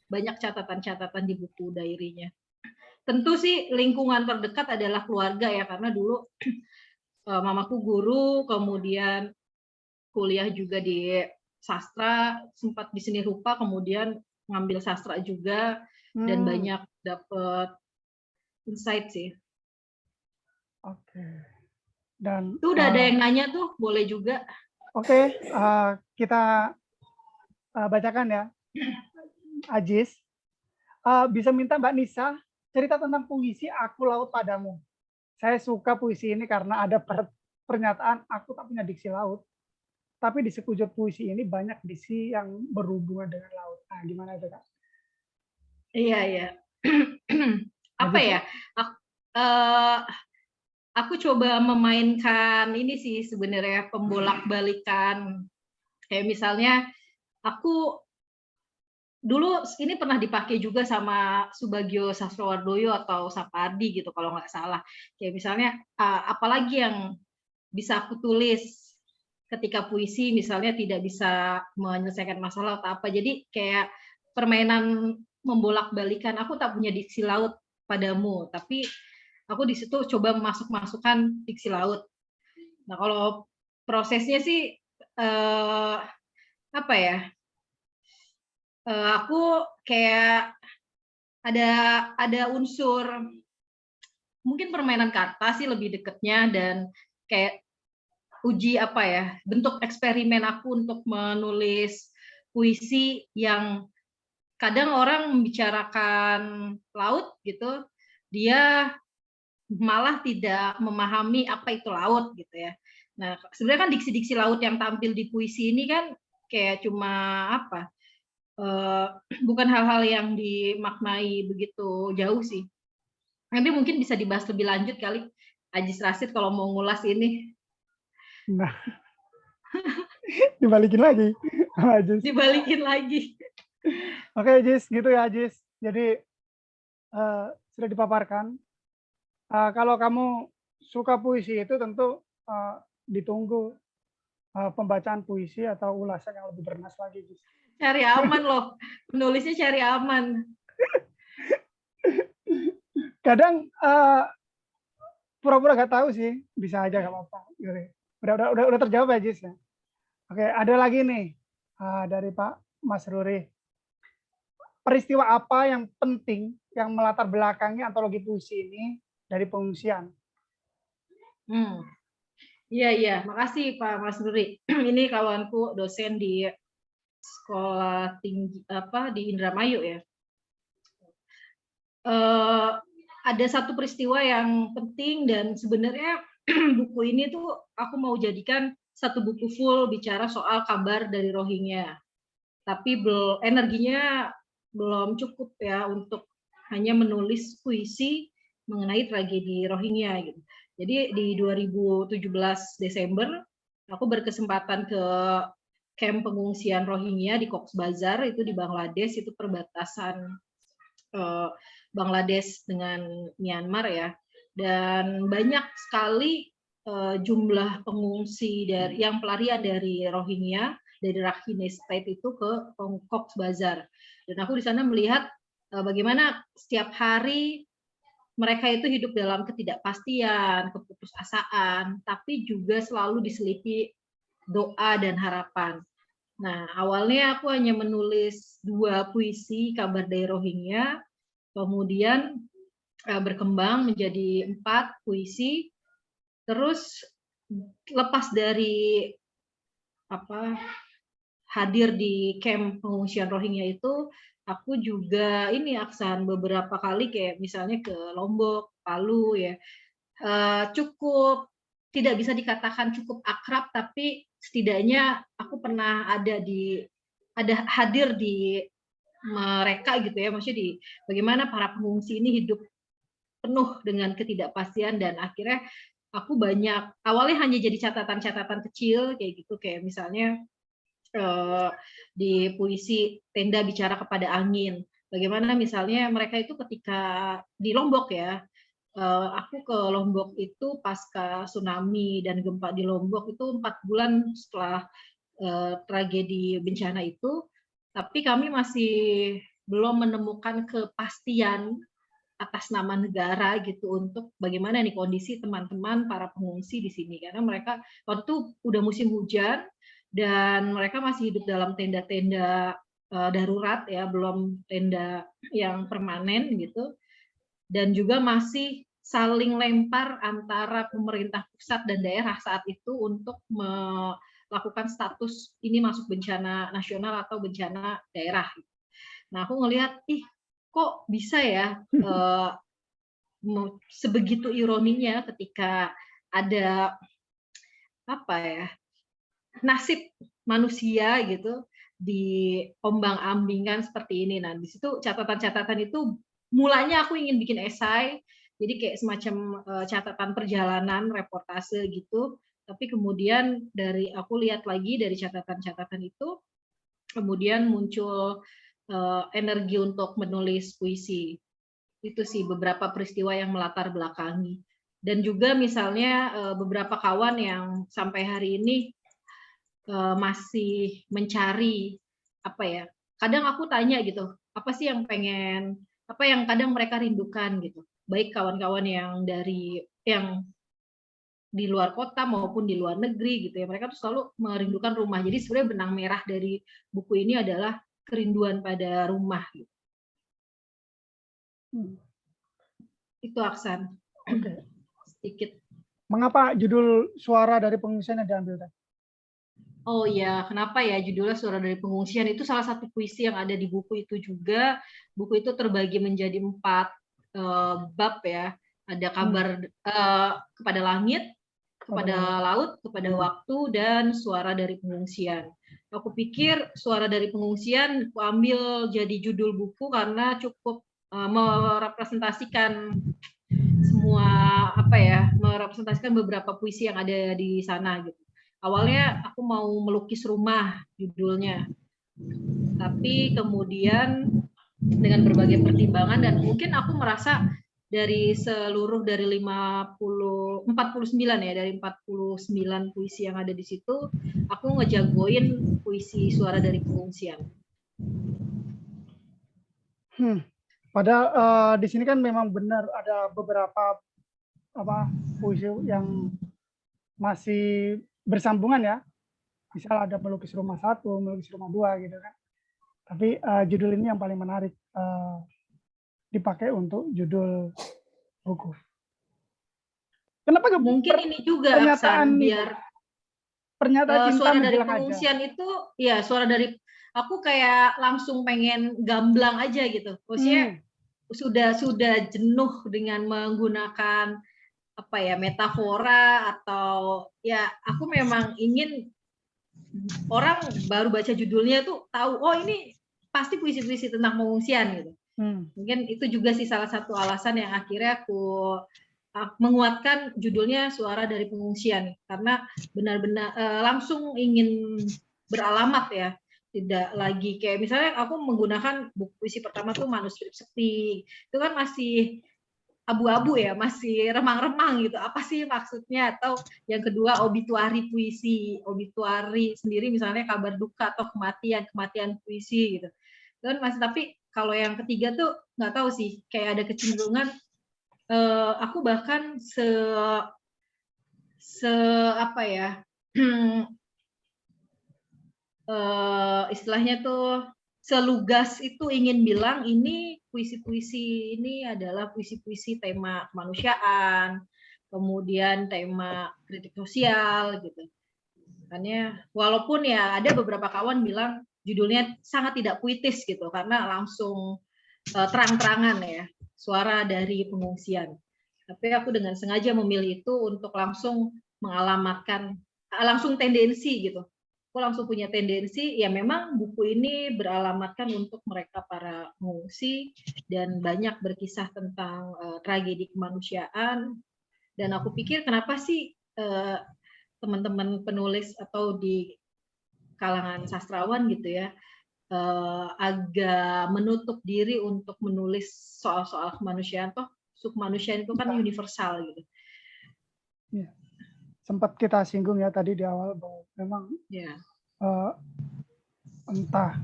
banyak catatan-catatan di buku diary-nya. Tentu sih lingkungan terdekat adalah keluarga ya, karena dulu mamaku guru, kemudian kuliah juga di sastra, sempat di seni rupa, kemudian ngambil sastra juga, dan banyak dapet insight sih. Oke. Dan tuh udah ada yang nanya tuh, boleh juga. Oke, kita bacakan ya. Ajis, bisa minta Mbak Nisa cerita tentang puisi Aku Laut Padamu. Saya suka puisi ini karena ada pernyataan aku tak punya diksi laut. Tapi di sekujur puisi ini banyak diksi yang berhubungan dengan laut. Nah, gimana itu, Kak? Iya, iya. Apa ya? Aku coba memainkan ini sih sebenarnya, pembolak-balikan. Kayak misalnya aku dulu ini pernah dipakai juga sama Subagio Sastrowardoyo atau Sapardi gitu kalau nggak salah. Kayak misalnya apalagi yang bisa aku tulis ketika puisi misalnya tidak bisa menyelesaikan masalah atau apa. Jadi kayak permainan membolak-balikan, aku tak punya diksi laut padamu, tapi aku di situ coba masukkan diksi laut. Nah, kalau prosesnya sih apa ya? Aku kayak ada unsur mungkin permainan kata sih lebih deketnya, dan kayak uji apa ya, bentuk eksperimen aku untuk menulis puisi yang kadang orang membicarakan laut gitu, dia malah tidak memahami apa itu laut gitu ya. Nah, sebenarnya kan diksi-diksi laut yang tampil di puisi ini kan kayak cuma apa, bukan hal-hal yang dimaknai begitu jauh sih. Nanti mungkin bisa dibahas lebih lanjut kali, Ajis Rasid kalau mau ngulas ini. Nah, dibalikin lagi. Ajis. Dibalikin lagi. Oke, Ajis, gitu ya, Ajis. Jadi sudah dipaparkan. Kalau kamu suka puisi itu tentu ditunggu pembacaan puisi atau ulasan yang lebih bernas lagi, Ajis. Cari aman loh, penulisnya cari aman. Kadang pura-pura nggak tahu sih, bisa aja nggak apa-apa. Udah terjawab ya, Jis ya. Oke, ada lagi nih dari Pak Mas Ruri. Peristiwa apa yang penting yang melatar belakangi antologi puisi ini dari pengungsian? Iya, makasih Pak Mas Nuri. Ini kawanku dosen di sekolah tinggi di Indramayu ya. Ada satu peristiwa yang penting dan sebenarnya buku ini tuh aku mau jadikan satu buku full bicara soal kabar dari Rohingya. Tapi energinya belum cukup ya untuk hanya menulis puisi mengenai tragedi Rohingya gitu. Jadi di 2017 Desember aku berkesempatan ke camp pengungsian Rohingya di Cox's Bazar itu di Bangladesh, itu perbatasan Bangladesh dengan Myanmar ya, dan banyak sekali jumlah pengungsi yang pelarian dari Rohingya dari Rakhine State itu ke Cox's Bazar, dan aku di sana melihat bagaimana setiap hari mereka itu hidup dalam ketidakpastian, keputusasaan, tapi juga selalu diselipi doa dan harapan. Nah, awalnya aku hanya menulis 2 puisi kabar dari Rohingya, kemudian berkembang menjadi 4 puisi, terus lepas dari hadir di camp pengungsian Rohingya itu, aku juga Aksan beberapa kali kayak misalnya ke Lombok, Palu ya, cukup tidak bisa dikatakan cukup akrab, tapi setidaknya aku pernah hadir di mereka gitu ya, maksudnya di bagaimana para pengungsi ini hidup penuh dengan ketidakpastian, dan akhirnya aku awalnya hanya jadi catatan-catatan kecil kayak gitu, kayak misalnya di puisi Tenda Bicara Kepada Angin, bagaimana misalnya mereka itu ketika di Lombok ya, aku ke Lombok itu pasca tsunami dan gempa di Lombok itu 4 bulan setelah tragedi bencana itu, tapi kami masih belum menemukan kepastian atas nama negara gitu untuk bagaimana nih kondisi teman-teman para pengungsi di sini, karena mereka waktu itu udah musim hujan dan mereka masih hidup dalam tenda-tenda darurat ya, belum tenda yang permanen gitu, dan juga masih saling lempar antara pemerintah pusat dan daerah saat itu untuk melakukan status ini masuk bencana nasional atau bencana daerah. Nah, aku ngelihat, kok bisa ya sebegitu ironinya ketika ada nasib manusia gitu diombang-ambingkan seperti ini. Nah, di situ catatan-catatan itu mulanya aku ingin bikin esai, jadi kayak semacam catatan perjalanan, reportase gitu. Tapi kemudian aku lihat lagi dari catatan-catatan itu, kemudian muncul energi untuk menulis puisi. Itu sih beberapa peristiwa yang melatar belakangi. Dan juga misalnya beberapa kawan yang sampai hari ini masih mencari kadang aku tanya gitu, apa sih yang kadang mereka rindukan gitu, baik kawan-kawan yang di luar kota maupun di luar negeri gitu ya, mereka tuh selalu merindukan rumah. Jadi sebenarnya benang merah dari buku ini adalah kerinduan pada rumah gitu. Itu Aksan. Oke. Sedikit. Mengapa judul Suara dari Pengungsian yang diambil? Oh ya, kenapa ya judulnya Suara dari Pengungsian? Itu salah satu puisi yang ada di buku itu juga. Buku itu terbagi menjadi 4 bab ya. Ada kabar kepada langit, kepada laut, kepada waktu, dan Suara dari Pengungsian. Aku pikir Suara dari Pengungsian aku ambil jadi judul buku karena cukup merepresentasikan merepresentasikan beberapa puisi yang ada di sana gitu. Awalnya aku mau melukis rumah judulnya, tapi kemudian dengan berbagai pertimbangan dan mungkin aku merasa dari 49 puisi yang ada di situ, aku ngejagoin puisi Suara dari Pengungsian. Padahal di sini kan memang benar ada beberapa puisi yang masih bersambungan ya. Misal ada melukis rumah 1, melukis rumah 2 gitu kan. Tapi judul ini yang paling menarik dipakai untuk judul buku. Kenapa nggak Mungkin ini juga pernyataan Aksan, nih, biar pernyataan cinta suara dari menjelang aja. pengungsian itu, ya suara dari aku kayak langsung pengen gamblang aja gitu. Maksudnya sudah jenuh dengan menggunakan apa ya, metafora, atau ya aku memang ingin orang baru baca judulnya tuh tahu, oh ini pasti puisi-puisi tentang pengungsian gitu. Mungkin itu juga sih salah satu alasan yang akhirnya aku menguatkan judulnya Suara dari Pengungsian, karena benar-benar langsung ingin beralamat ya, tidak lagi kayak misalnya aku menggunakan buku puisi pertama tuh Manuskrip Sepi, itu kan masih abu-abu ya, masih remang-remang gitu, apa sih maksudnya, atau yang kedua obituari puisi, obituari sendiri misalnya kabar duka atau kematian puisi gitu kan masih. Tapi kalau yang ketiga tuh nggak tahu sih, kayak ada kecenderungan aku bahkan apa ya, istilahnya tuh selugas itu ingin bilang ini puisi-puisi ini adalah puisi-puisi tema kemanusiaan, kemudian tema kritik sosial gitu. Makanya walaupun ya ada beberapa kawan bilang judulnya sangat tidak puitis gitu, karena langsung terang-terangan ya, Suara dari Pengungsian. Tapi aku dengan sengaja memilih itu untuk langsung mengalamatkan, langsung tendensi gitu. Aku langsung punya tendensi, ya memang buku ini beralamatkan untuk mereka para pengungsi dan banyak berkisah tentang tragedi kemanusiaan. Dan aku pikir kenapa sih teman-teman penulis atau di kalangan sastrawan gitu ya, agak menutup diri untuk menulis soal-soal kemanusiaan, toh kemanusiaan itu kan universal gitu. Ya. Sempat kita singgung ya tadi di awal bahwa memang entah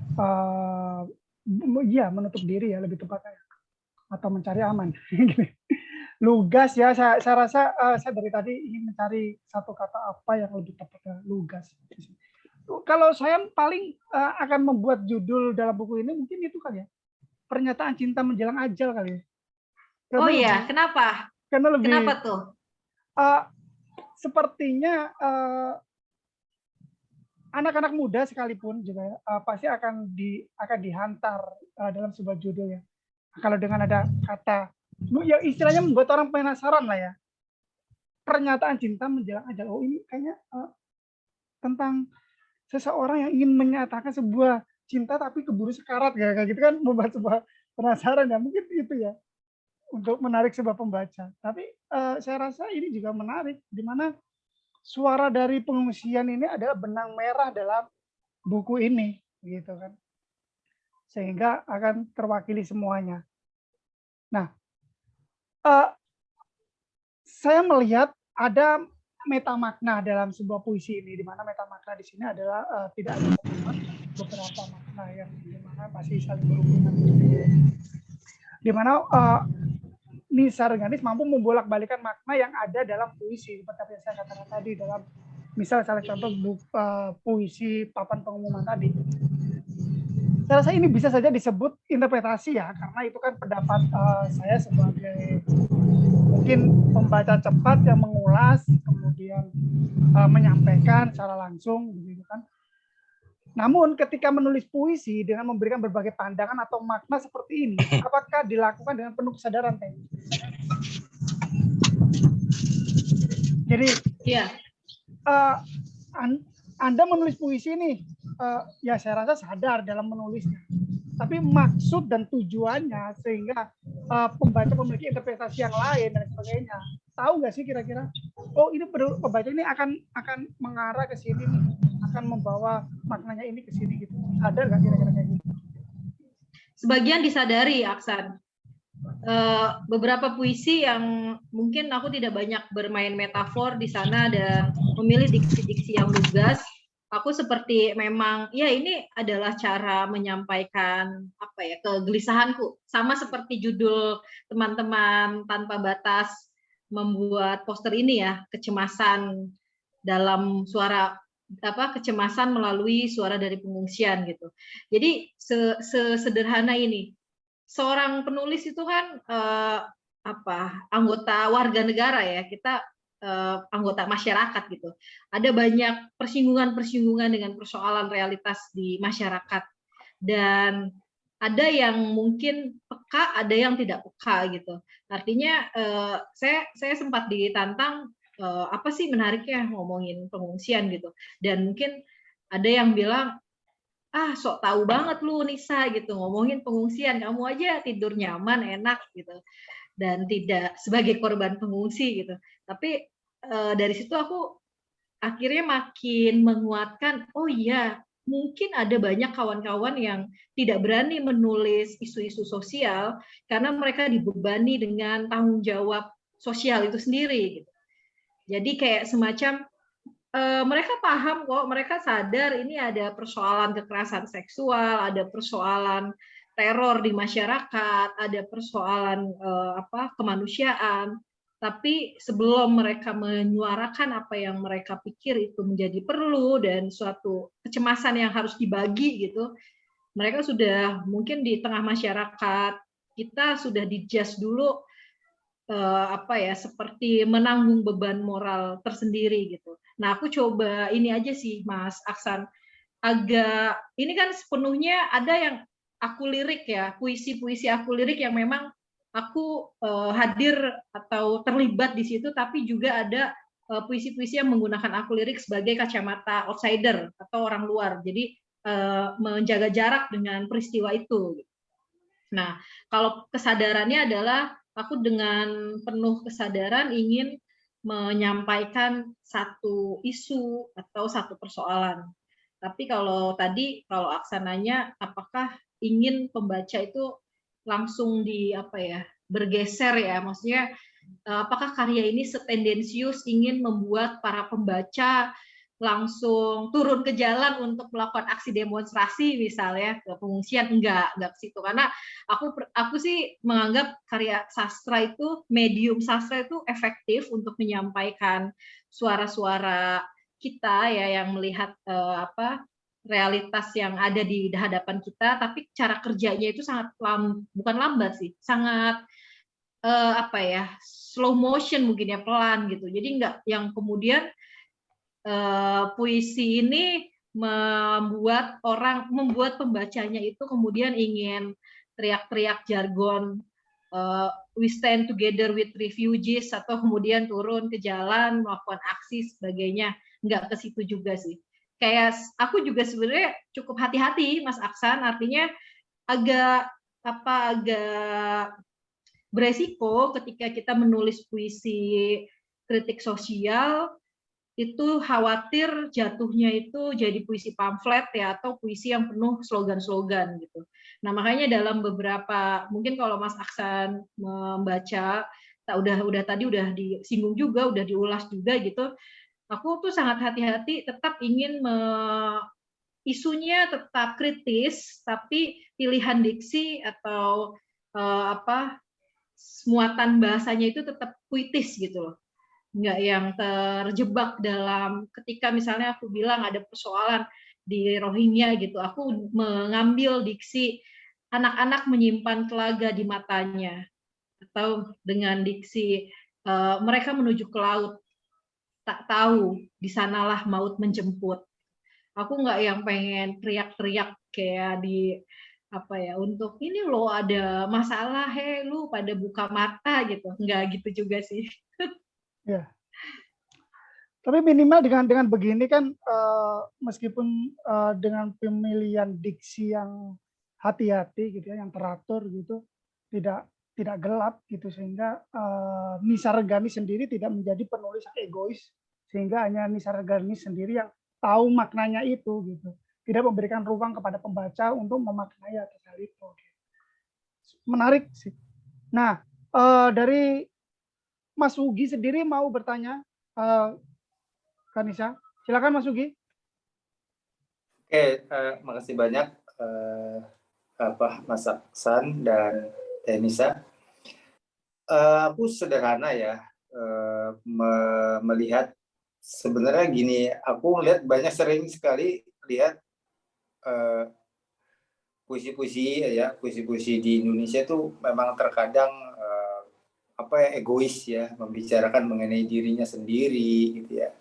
ya menutup diri ya lebih tepatnya, atau mencari aman. Lugas ya, saya rasa saya dari tadi ingin mencari satu kata apa yang lebih tepatnya, lugas. Kalau saya paling akan membuat judul dalam buku ini mungkin itu kali ya, pernyataan cinta menjelang ajal kali ya. Oh iya, kenapa? Karena lebih, kenapa tuh? Sepertinya anak-anak muda sekalipun juga pasti akan dihantar dalam sebuah judul ya. Kalau dengan ada kata, ya istilahnya membuat orang penasaran lah ya. Pernyataan cinta menjelang ajal. Oh ini kayaknya tentang seseorang yang ingin menyatakan sebuah cinta tapi keburu sekarat kayak gitu kan, membuat sebuah penasaran ya, mungkin itu ya untuk menarik sebuah pembaca. Tapi saya rasa ini juga menarik, di mana Suara dari Pengungsian ini adalah benang merah dalam buku ini, gitu kan, sehingga akan terwakili semuanya. Nah, saya melihat ada meta makna dalam sebuah puisi ini, di mana meta makna di sini adalah tidak ada beberapa makna yang dimana masih saling berhubungan, di mana Nisa Rengganis mampu membolak-balikan makna yang ada dalam puisi, seperti yang saya katakan tadi dalam misal salah contoh puisi Papan Pengumuman tadi. Saya rasa ini bisa saja disebut interpretasi ya, karena itu kan pendapat saya sebagai mungkin pembaca cepat yang mengulas, kemudian menyampaikan secara langsung, begitu kan. Namun ketika menulis puisi dengan memberikan berbagai pandangan atau makna seperti ini, apakah dilakukan dengan penuh kesadaran, Teh? Jadi, Anda menulis puisi ini, ya saya rasa sadar dalam menulisnya. Tapi maksud dan tujuannya sehingga pembaca memiliki interpretasi yang lain dan sebagainya. Tahu nggak sih kira-kira? Oh ini pembaca ini akan mengarah ke sini nih, akan membawa maknanya ini ke sini gitu. Sadar nggak kira-kira kayak gitu? Sebagian disadari, Aksan. Beberapa puisi yang mungkin aku tidak banyak bermain metafor di sana dan memilih diksi-diksi yang lugas. Aku seperti memang ya ini adalah cara menyampaikan apa ya, kegelisahanku, sama seperti judul teman-teman tanpa batas membuat poster ini ya, kecemasan dalam suara apa, kecemasan melalui suara dari pengungsian gitu. Jadi sesederhana ini, seorang penulis itu kan anggota warga negara ya, kita anggota masyarakat gitu. Ada banyak persinggungan-persinggungan dengan persoalan realitas di masyarakat, dan ada yang mungkin peka, ada yang tidak peka gitu. Artinya saya sempat ditantang, apa sih menariknya ngomongin pengungsian gitu, dan mungkin ada yang bilang, ah sok tahu banget lu Nisa gitu ngomongin pengungsian, kamu aja tidur nyaman enak gitu dan tidak sebagai korban pengungsi gitu. Tapi dari situ aku akhirnya makin menguatkan, oh iya, mungkin ada banyak kawan-kawan yang tidak berani menulis isu-isu sosial karena mereka dibebani dengan tanggung jawab sosial itu sendiri gitu. Jadi kayak semacam mereka paham kok, mereka sadar ini ada persoalan kekerasan seksual, ada persoalan teror di masyarakat, ada persoalan kemanusiaan. Tapi sebelum mereka menyuarakan apa yang mereka pikir itu menjadi perlu dan suatu kecemasan yang harus dibagi gitu, mereka sudah mungkin di tengah masyarakat kita sudah dijudge dulu seperti menanggung beban moral tersendiri gitu. Nah, aku coba ini aja sih Mas Aksan, agak ini kan sepenuhnya ada yang aku lirik ya, puisi-puisi aku lirik yang memang aku hadir atau terlibat di situ, tapi juga ada puisi-puisi yang menggunakan aku lirik sebagai kacamata outsider atau orang luar. Jadi menjaga jarak dengan peristiwa itu. Nah, kalau kesadarannya adalah aku dengan penuh kesadaran ingin menyampaikan satu isu atau satu persoalan. Tapi kalau tadi kalau Aksananya apakah ingin pembaca itu langsung bergeser ya, maksudnya apakah karya ini setendensius ingin membuat para pembaca langsung turun ke jalan untuk melakukan aksi demonstrasi misalnya ke pengungsian, enggak ke situ, karena aku sih menganggap karya sastra itu, medium sastra itu efektif untuk menyampaikan suara-suara kita ya yang melihat realitas yang ada di hadapan kita, tapi cara kerjanya itu sangat bukan lambat sih, sangat slow motion mungkin ya, pelan gitu. Jadi enggak yang kemudian puisi ini membuat pembacanya itu kemudian ingin teriak-teriak jargon we stand together with refugees atau kemudian turun ke jalan melakukan aksi sebagainya. Enggak ke situ juga sih. Kayak aku juga sebenarnya cukup hati-hati Mas Aksan, artinya agak beresiko ketika kita menulis puisi kritik sosial itu khawatir jatuhnya itu jadi puisi pamflet ya, atau puisi yang penuh slogan-slogan gitu. Nah, makanya dalam beberapa, mungkin kalau Mas Aksan membaca, tadi udah disinggung juga, udah diulas juga gitu, aku tuh sangat hati-hati tetap ingin isunya tetap kritis, tapi pilihan diksi atau muatan bahasanya itu tetap puitis gitu loh. Nggak yang terjebak dalam, ketika misalnya aku bilang ada persoalan di Rohingya gitu, aku mengambil diksi anak-anak menyimpan telaga di matanya, atau dengan diksi mereka menuju ke laut, tak tahu di sanalah maut menjemput. Aku nggak yang pengen teriak-teriak kayak di untuk ini loh ada masalah, lu pada buka mata gitu, nggak gitu juga sih. Ya. Tapi minimal dengan begini kan meskipun dengan pemilihan diksi yang hati-hati gitu ya, yang teratur gitu, tidak gelap gitu, sehingga Nisa Regani sendiri tidak menjadi penulis yang egois, sehingga hanya Nisa Regani sendiri yang tahu maknanya itu gitu. Tidak memberikan ruang kepada pembaca untuk memaknai atas hal itu. Menarik sih. Nah, dari Mas Ugi sendiri mau bertanya, Kanisa, silakan Mas Ugi. Oke, makasih banyak Mas Aksan dan Nisa. Aku sederhana ya melihat sebenarnya gini, aku lihat sering sekali lihat puisi-puisi di Indonesia itu memang terkadang egois ya, membicarakan mengenai dirinya sendiri gitu ya,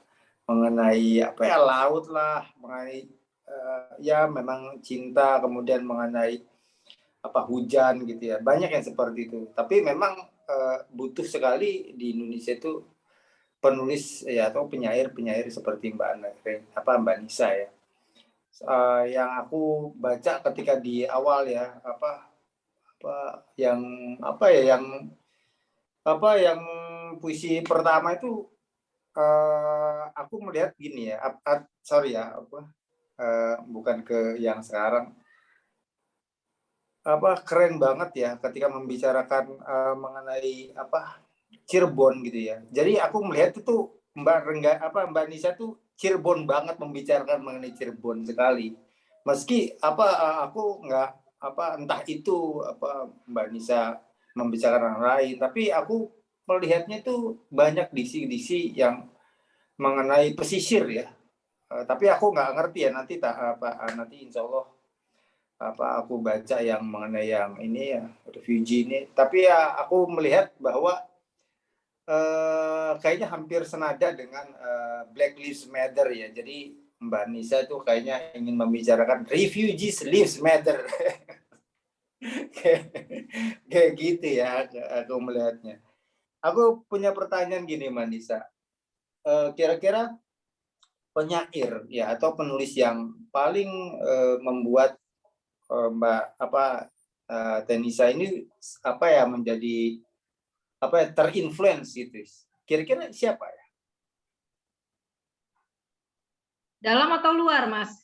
mengenai laut lah, mengenai ya memang cinta, kemudian mengenai hujan gitu ya, banyak yang seperti itu. Tapi memang butuh sekali di Indonesia itu penulis ya atau penyair seperti Mbak Nisa ya. Yang aku baca ketika di awal ya, yang yang puisi pertama itu, aku melihat gini ya, sorry ya, bukan ke yang sekarang, keren banget ya ketika membicarakan mengenai Cirebon gitu ya. Jadi aku melihat itu Mbak Nisa tuh Cirebon banget, membicarakan mengenai Cirebon sekali. Meski aku nggak entah itu Mbak Nisa membicarakan orang lain, tapi aku melihatnya itu banyak diksi-diksi yang mengenai pesisir ya. Tapi aku nggak ngerti ya, nanti insya Allah aku baca yang mengenai yang ini ya, refugee ini. Tapi ya aku melihat bahwa kayaknya hampir senada dengan Black Lives Matter ya. Jadi Mbak Nisa itu kayaknya ingin membicarakan refugees lives matter. Kayak gitu ya aku melihatnya. Aku punya pertanyaan gini Mbak Nisa. Kira-kira penyair ya atau penulis yang paling membuat Mbak Tenisa ini menjadi terinfluence gitu. Kira-kira siapa ya? Dalam atau luar, Mas?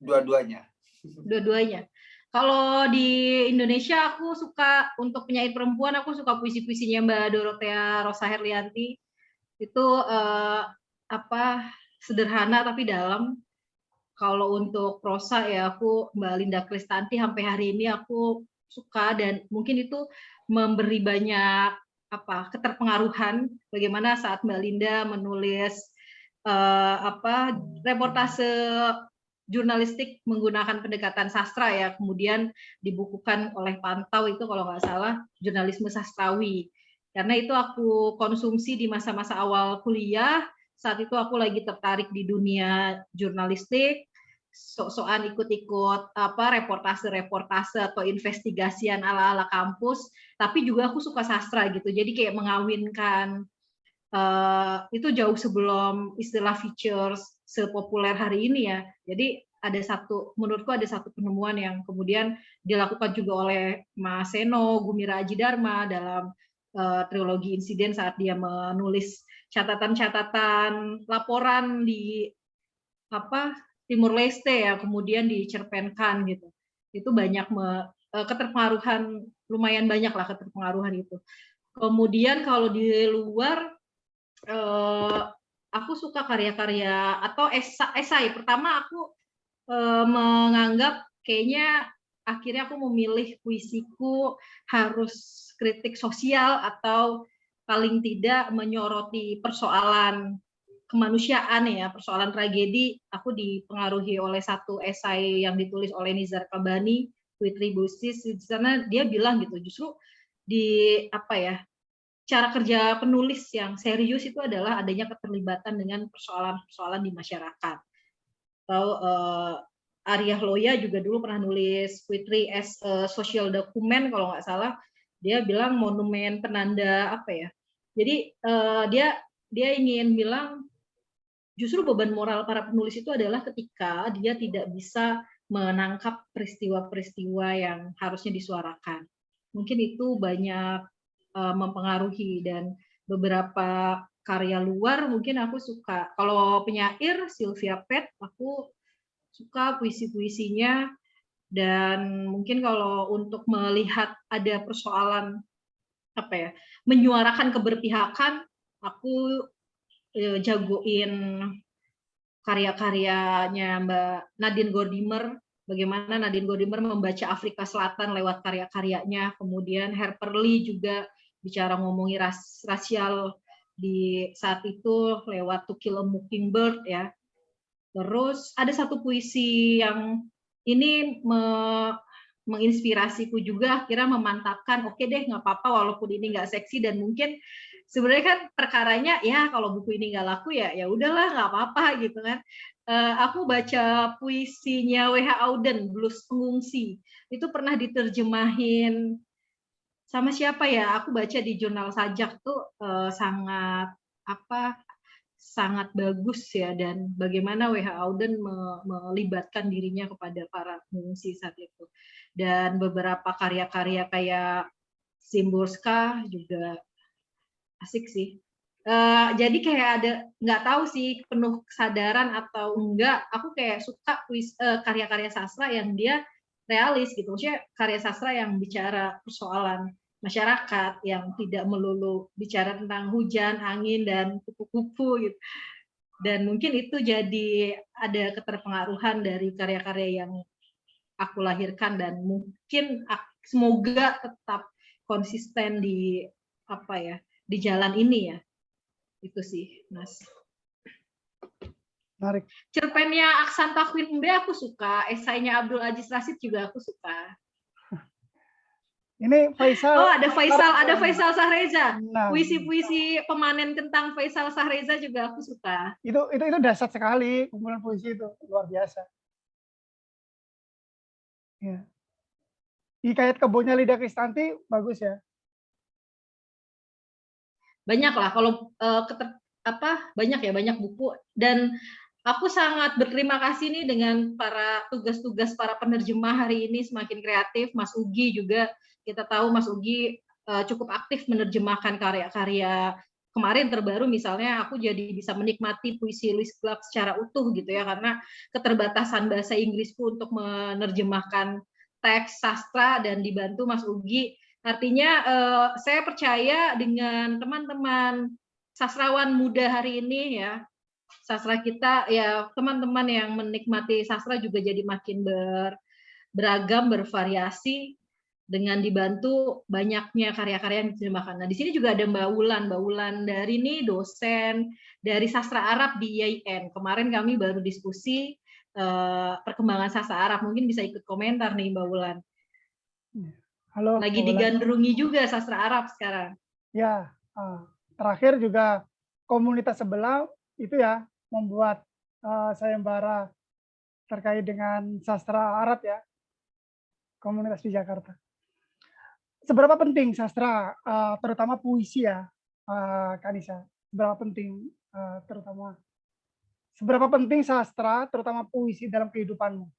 Dua-duanya. Dua-duanya. Kalau di Indonesia aku suka, untuk penyair perempuan aku suka puisi-puisinya Mbak Dorothea Rosa Herlianti. Itu sederhana tapi dalam. Kalau untuk prosa ya aku Mbak Linda Kristanti sampai hari ini aku suka, dan mungkin itu memberi banyak keterpengaruhan bagaimana saat Mbak Linda menulis reportase jurnalistik menggunakan pendekatan sastra ya, kemudian dibukukan oleh Pantau, itu kalau nggak salah jurnalisme sastrawi. Karena itu aku konsumsi di masa-masa awal kuliah. Saat itu aku lagi tertarik di dunia jurnalistik, sok-sokan ikut-ikut reportase atau investigasian ala-ala kampus, tapi juga aku suka sastra gitu. Jadi kayak mengawinkan itu jauh sebelum istilah features sepopuler hari ini ya. Jadi menurutku ada satu penemuan yang kemudian dilakukan juga oleh Mas Seno Gumira Aji Dharma dalam trilogi insiden saat dia menulis catatan-catatan laporan di Timur Leste ya, kemudian dicerpenkan gitu. Itu banyak keterpengaruhan, lumayan banyak lah keterpengaruhan itu. Kemudian kalau di luar, aku suka karya-karya atau esai. Pertama aku menganggap kayaknya akhirnya aku memilih puisiku harus kritik sosial atau paling tidak menyoroti persoalan kemanusiaan ya, persoalan tragedi. Aku dipengaruhi oleh satu esai yang ditulis oleh Nizar Kabani, Fitri Busis. Di sana dia bilang gitu, justru di cara kerja penulis yang serius itu adalah adanya keterlibatan dengan persoalan-persoalan di masyarakat. Atau Arya Loya juga dulu pernah nulis Poetry as a Social Document kalau nggak salah. Dia bilang monumen penanda Jadi dia ingin bilang justru beban moral para penulis itu adalah ketika dia tidak bisa menangkap peristiwa-peristiwa yang harusnya disuarakan. Mungkin itu banyak mempengaruhi, dan beberapa karya luar mungkin aku suka. Kalau penyair Sylvia Plath aku suka puisi-puisinya, dan mungkin kalau untuk melihat ada persoalan menyuarakan keberpihakan, aku jagoin karya-karyanya Mbak Nadine Gordimer, bagaimana Nadine Gordimer membaca Afrika Selatan lewat karya-karyanya. Kemudian Harper Lee juga bicara ngomongi rasial di saat itu lewat To Kill a Mockingbird ya. Terus ada satu puisi yang ini menginspirasiku juga akhirnya memantapkan, oke deh nggak apa-apa walaupun ini nggak seksi, dan mungkin sebenarnya kan perkaranya ya kalau buku ini nggak laku ya udahlah nggak apa-apa gitu kan. Aku baca puisinya W.H. Auden, Blues Pengungsi, itu pernah diterjemahin sama siapa ya? Aku baca di jurnal Sajak tuh sangat bagus ya, dan bagaimana W.H. Auden melibatkan dirinya kepada para pengungsi saat itu. Dan beberapa karya-karya kayak Szymborska juga asik sih. Jadi kayak ada, nggak tahu sih penuh kesadaran atau enggak, aku kayak suka karya-karya sastra yang dia realis gitu, maksudnya karya sastra yang bicara persoalan masyarakat, yang tidak melulu bicara tentang hujan, angin, dan kupu-kupu gitu. Dan mungkin itu jadi ada keterpengaruhan dari karya-karya yang aku lahirkan, dan mungkin semoga tetap konsisten di di jalan ini ya. Itu sih, Mas. Menarik. Cerpennya Aksan Takwin Mbe aku suka, esainya Abdul Aziz Rashid juga aku suka. Ini Faisal. Oh, ada Faisal Sahreza. Nah, Puisi-puisi pemanen kentang Faisal Sahreza juga aku suka. itu dahsyat sekali, kumpulan puisi itu luar biasa. Ya. Hikayat Kebunnya Lida Kristanti bagus ya. Banyak lah kalau banyak buku, dan aku sangat berterima kasih nih dengan para tugas-tugas para penerjemah hari ini, semakin kreatif. Mas Ugi juga, kita tahu Mas Ugi cukup aktif menerjemahkan karya-karya. Kemarin terbaru misalnya aku jadi bisa menikmati puisi Louise Clark secara utuh gitu ya, karena keterbatasan bahasa Inggrisku untuk menerjemahkan teks sastra, dan dibantu Mas Ugi. Artinya saya percaya dengan teman-teman sastrawan muda hari ini ya, sastra kita ya, teman-teman yang menikmati sastra juga jadi makin beragam, bervariasi, dengan dibantu banyaknya karya-karya yang diterjemahkan. Nah, di sini juga ada Mbak Wulan dari nih dosen dari sastra Arab di IAIN. Kemarin kami baru diskusi perkembangan sastra Arab, mungkin bisa ikut komentar nih Mbak Wulan. Halo. Lagi digandrungi juga sastra Arab sekarang. Ya, terakhir juga komunitas sebelah itu ya membuat sayembara terkait dengan sastra Arab ya, komunitas di Jakarta. Seberapa penting sastra, terutama puisi ya, Kanisa? Seberapa penting sastra, terutama puisi dalam kehidupanmu?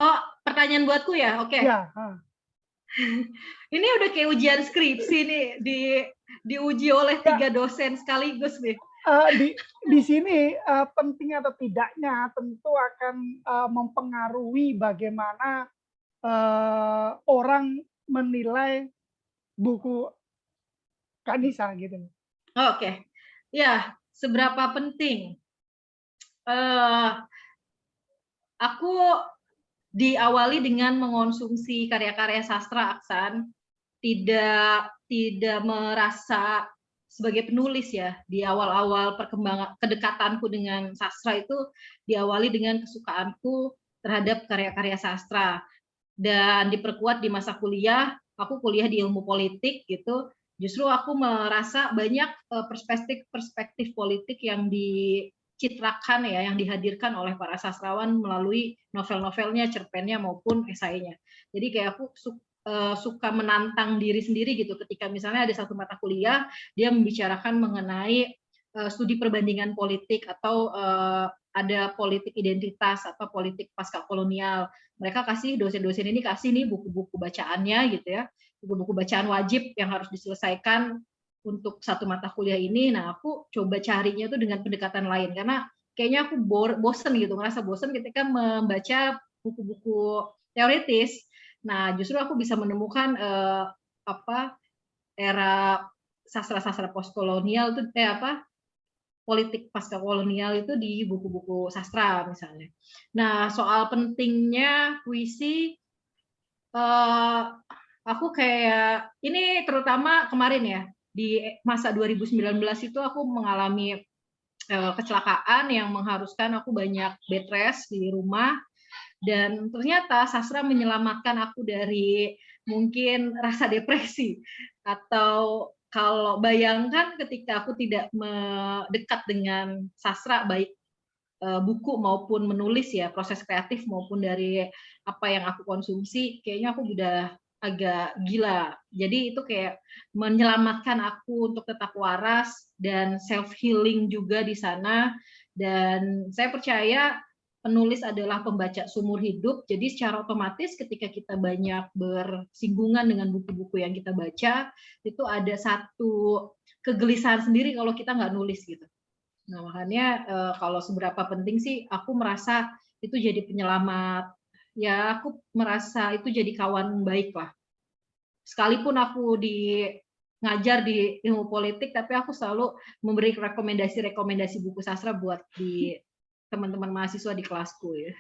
Oh, pertanyaan buatku ya, oke. Ya. Ini udah kayak ujian skripsi nih, diuji oleh 3 dosen sekaligus nih. Di sini penting atau tidaknya tentu akan mempengaruhi bagaimana orang menilai buku Kanisa gitu. Oke. Ya, seberapa penting? Aku diawali dengan mengonsumsi karya-karya sastra, Aksan. Tidak merasa sebagai penulis ya. Di awal-awal perkembangan kedekatanku dengan sastra itu diawali dengan kesukaanku terhadap karya-karya sastra, dan diperkuat di masa kuliah. Aku kuliah di ilmu politik gitu. Justru aku merasa banyak perspektif politik yang dicitrakan ya, yang dihadirkan oleh para sastrawan melalui novel-novelnya, cerpennya maupun esainya. Jadi kayak aku suka menantang diri sendiri gitu, ketika misalnya ada satu mata kuliah dia membicarakan mengenai studi perbandingan politik, atau ada politik identitas atau politik pasca kolonial. Mereka kasih, dosen-dosen ini kasih nih buku-buku bacaannya gitu ya, buku-buku bacaan wajib yang harus diselesaikan untuk satu mata kuliah ini. Nah, aku coba carinya tuh dengan pendekatan lain, karena kayaknya aku bosen gitu, ngerasa bosen ketika membaca buku-buku teoritis. Nah, justru aku bisa menemukan era sastra-sastra postkolonial itu politik pasca kolonial itu di buku-buku sastra misalnya. Nah, soal pentingnya puisi, aku kayak ini terutama kemarin ya, di masa 2019 itu aku mengalami kecelakaan yang mengharuskan aku banyak bed rest di rumah, Dan ternyata sastra menyelamatkan aku dari mungkin rasa depresi, atau kalau bayangkan ketika aku tidak mendekat dengan sastra, baik buku maupun menulis ya, proses kreatif maupun dari apa yang aku konsumsi, kayaknya aku udah agak gila. Jadi itu kayak menyelamatkan aku untuk tetap waras dan self healing juga di sana. Dan saya percaya penulis adalah pembaca seumur hidup. Jadi secara otomatis ketika kita banyak bersinggungan dengan buku-buku yang kita baca, itu ada satu kegelisahan sendiri kalau kita nggak nulis gitu. Nah, makanya kalau seberapa penting sih, aku merasa itu jadi penyelamat. Ya, aku merasa itu jadi kawan baik lah. Sekalipun aku ngajar di ilmu politik, tapi aku selalu memberi rekomendasi buku sastra buat di teman-teman mahasiswa di kelasku ya.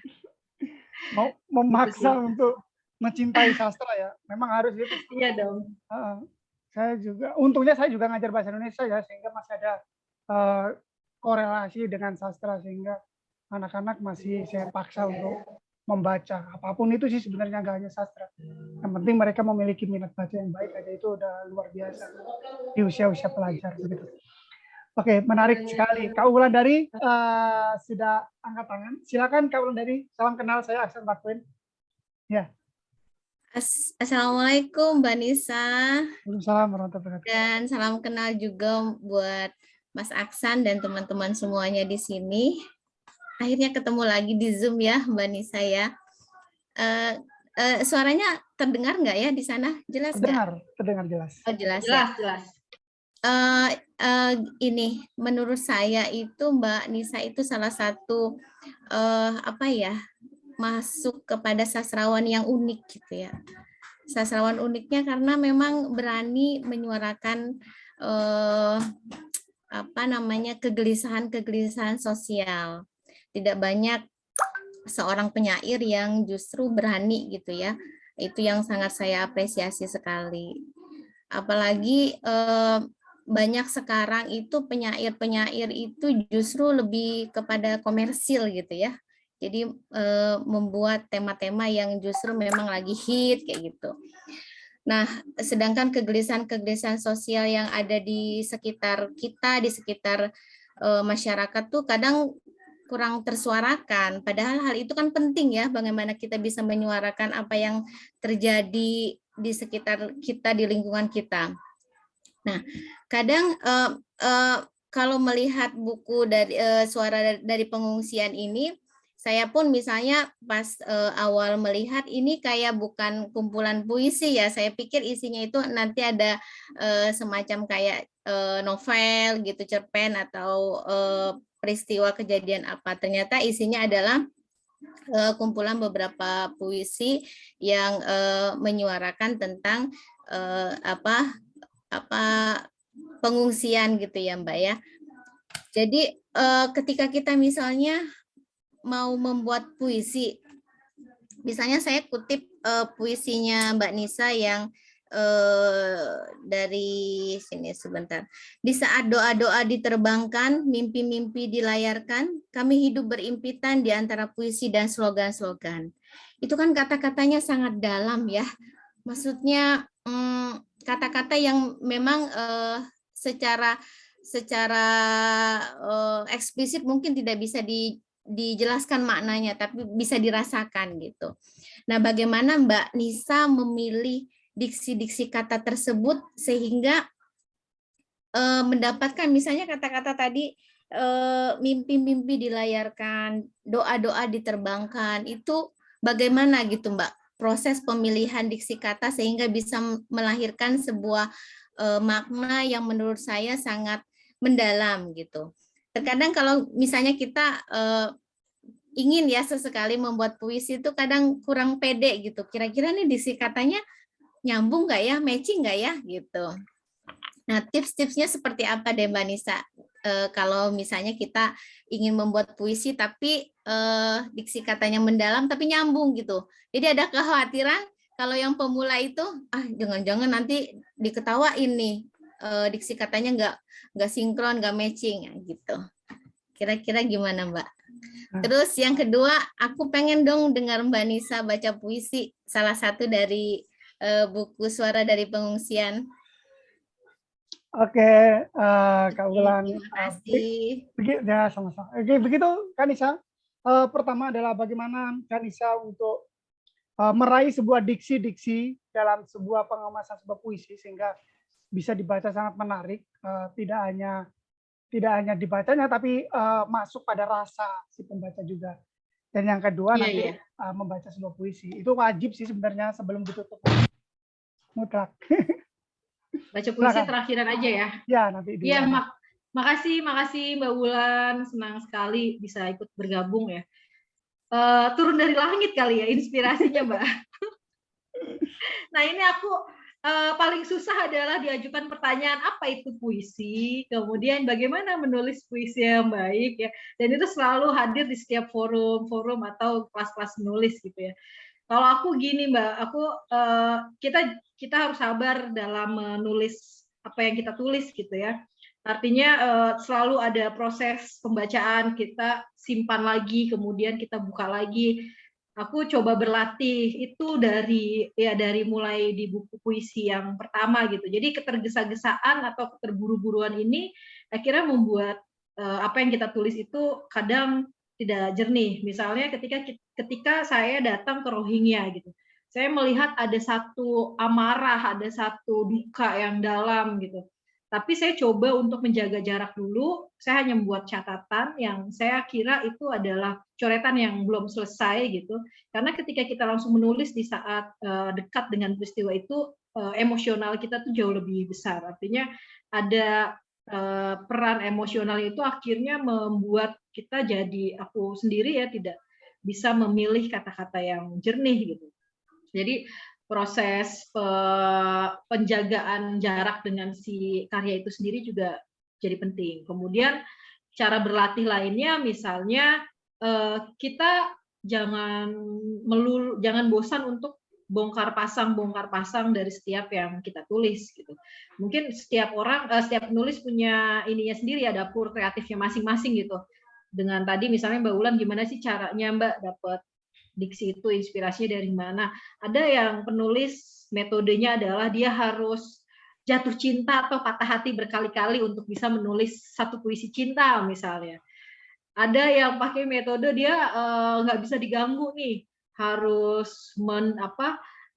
Mau memaksa untuk mencintai sastra ya, memang harus gitu. Iya dong. Saya juga, untungnya saya juga ngajar bahasa Indonesia ya, sehingga masih ada korelasi dengan sastra, sehingga anak-anak masih saya paksa untuk membaca apapun itu sih, sebenarnya nggak hanya sastra. Yang penting mereka memiliki minat baca yang baik aja, itu udah luar biasa di usia-usia pelajar begitu. Oke, menarik sekali. Kak Wulandari sudah angkat tangan. Silakan Kak Wulandari. Salam kenal, saya Aksan Bakwen. Ya. Assalamualaikum Mbak Nisa. Waalaikumsalam warahmatullahi wabarakatuh. Dan salam kenal juga buat Mas Aksan dan teman-teman semuanya di sini. Akhirnya ketemu lagi di Zoom ya Mbak Nisa ya. Suaranya terdengar nggak ya di sana? Jelas nggak? Terdengar jelas. Oh, jelas. Jelas. Ini menurut saya itu Mbak Nisa itu salah satu masuk kepada sastrawan yang unik gitu ya. Sastrawan uniknya karena memang berani menyuarakan kegelisahan sosial. Tidak banyak seorang penyair yang justru berani gitu ya. Itu yang sangat saya apresiasi sekali. Apalagi banyak sekarang itu penyair-penyair itu justru lebih kepada komersil gitu ya. Jadi membuat tema-tema yang justru memang lagi hit kayak gitu. Nah, sedangkan kegelisahan-kegelisahan sosial yang ada di sekitar kita, di sekitar masyarakat tuh kadang kurang tersuarakan. Padahal hal itu kan penting ya, bagaimana kita bisa menyuarakan apa yang terjadi di sekitar kita, di lingkungan kita. Nah, kadang kalau melihat buku dari Suara dari Pengungsian ini, saya pun misalnya pas awal melihat ini kayak bukan kumpulan puisi ya, saya pikir isinya itu nanti ada semacam kayak novel gitu, cerpen atau peristiwa kejadian apa. Ternyata isinya adalah kumpulan beberapa puisi yang menyuarakan tentang pengungsian gitu ya Mbak ya. Jadi ketika kita misalnya mau membuat puisi, misalnya saya kutip puisinya Mbak Nisa yang dari sini sebentar. Di saat doa-doa diterbangkan, mimpi-mimpi dilayarkan, kami hidup berimpitan di antara puisi dan slogan-slogan. Itu kan kata-katanya sangat dalam ya. Maksudnya kata-kata yang memang secara eksplisit mungkin tidak bisa dijelaskan maknanya, tapi bisa dirasakan gitu. Nah, bagaimana Mbak Nisa memilih diksi-diksi kata tersebut sehingga mendapatkan misalnya kata-kata tadi mimpi-mimpi dilayarkan, doa-doa diterbangkan, itu bagaimana gitu Mbak proses pemilihan diksi kata sehingga bisa melahirkan sebuah makna yang menurut saya sangat mendalam gitu. Terkadang kalau misalnya kita ingin ya sesekali membuat puisi itu kadang kurang pede gitu. Kira-kira nih diksi katanya nyambung nggak ya, matching nggak ya gitu. Nah, tips-tipsnya seperti apa deh Mbak Nisa? Kalau misalnya kita ingin membuat puisi tapi diksi katanya mendalam tapi nyambung gitu. Jadi ada kekhawatiran kalau yang pemula itu jangan-jangan nanti diketawain nih diksi katanya nggak sinkron, nggak matching gitu. Kira-kira gimana Mbak? Terus yang kedua, aku pengen dong dengar Mbak Nisa baca puisi, salah satu dari buku Suara dari Pengungsian. Oke, Kak Wulan. Terima kasih. Ya, sama-sama. Oke, begitu Kak Nisa. Pertama adalah bagaimana Kak Nisa untuk meraih sebuah diksi-diksi dalam sebuah pengemasan sebuah puisi sehingga bisa dibaca sangat menarik, tidak hanya dibacanya tapi masuk pada rasa si pembaca juga. Dan yang kedua nanti membaca sebuah puisi itu wajib sih sebenarnya sebelum ditutup mutlak. Baca puisi terakhiran aja ya. Ya, nanti dulu. Iya, makasih Mbak Wulan, senang sekali bisa ikut bergabung ya. Turun dari langit kali ya inspirasinya, Mbak. Nah, ini aku paling susah adalah diajukan pertanyaan apa itu puisi, kemudian bagaimana menulis puisi yang baik ya. Dan itu selalu hadir di setiap forum atau kelas-kelas menulis gitu ya. Kalau aku gini Mbak, kita harus sabar dalam menulis apa yang kita tulis gitu ya. Artinya selalu ada proses pembacaan, kita simpan lagi, kemudian kita buka lagi. Aku coba berlatih itu dari mulai di buku puisi yang pertama gitu. Jadi ketergesa-gesaan atau keterburu-buruan ini akhirnya membuat apa yang kita tulis itu kadang tidak jernih. Misalnya ketika saya datang ke Rohingya gitu, saya melihat ada satu amarah, ada satu duka yang dalam gitu. Tapi saya coba untuk menjaga jarak dulu. Saya hanya membuat catatan yang saya kira itu adalah coretan yang belum selesai gitu. Karena ketika kita langsung menulis di saat dekat dengan peristiwa itu, emosional kita tuh jauh lebih besar. Artinya ada peran emosional itu akhirnya membuat kita jadi, aku sendiri ya tidak bisa memilih kata-kata yang jernih gitu. Jadi proses penjagaan jarak dengan si karya itu sendiri juga jadi penting. Kemudian cara berlatih lainnya misalnya kita jangan bosan untuk bongkar pasang dari setiap yang kita tulis gitu. Mungkin setiap penulis punya ininya sendiri ya, dapur kreatifnya masing-masing gitu. Dengan tadi misalnya Mbak Wulan gimana sih caranya Mbak dapat diksi itu, inspirasinya dari mana? Ada yang penulis metodenya adalah dia harus jatuh cinta atau patah hati berkali-kali untuk bisa menulis satu puisi cinta misalnya. Ada yang pakai metode dia nggak bisa diganggu nih, harus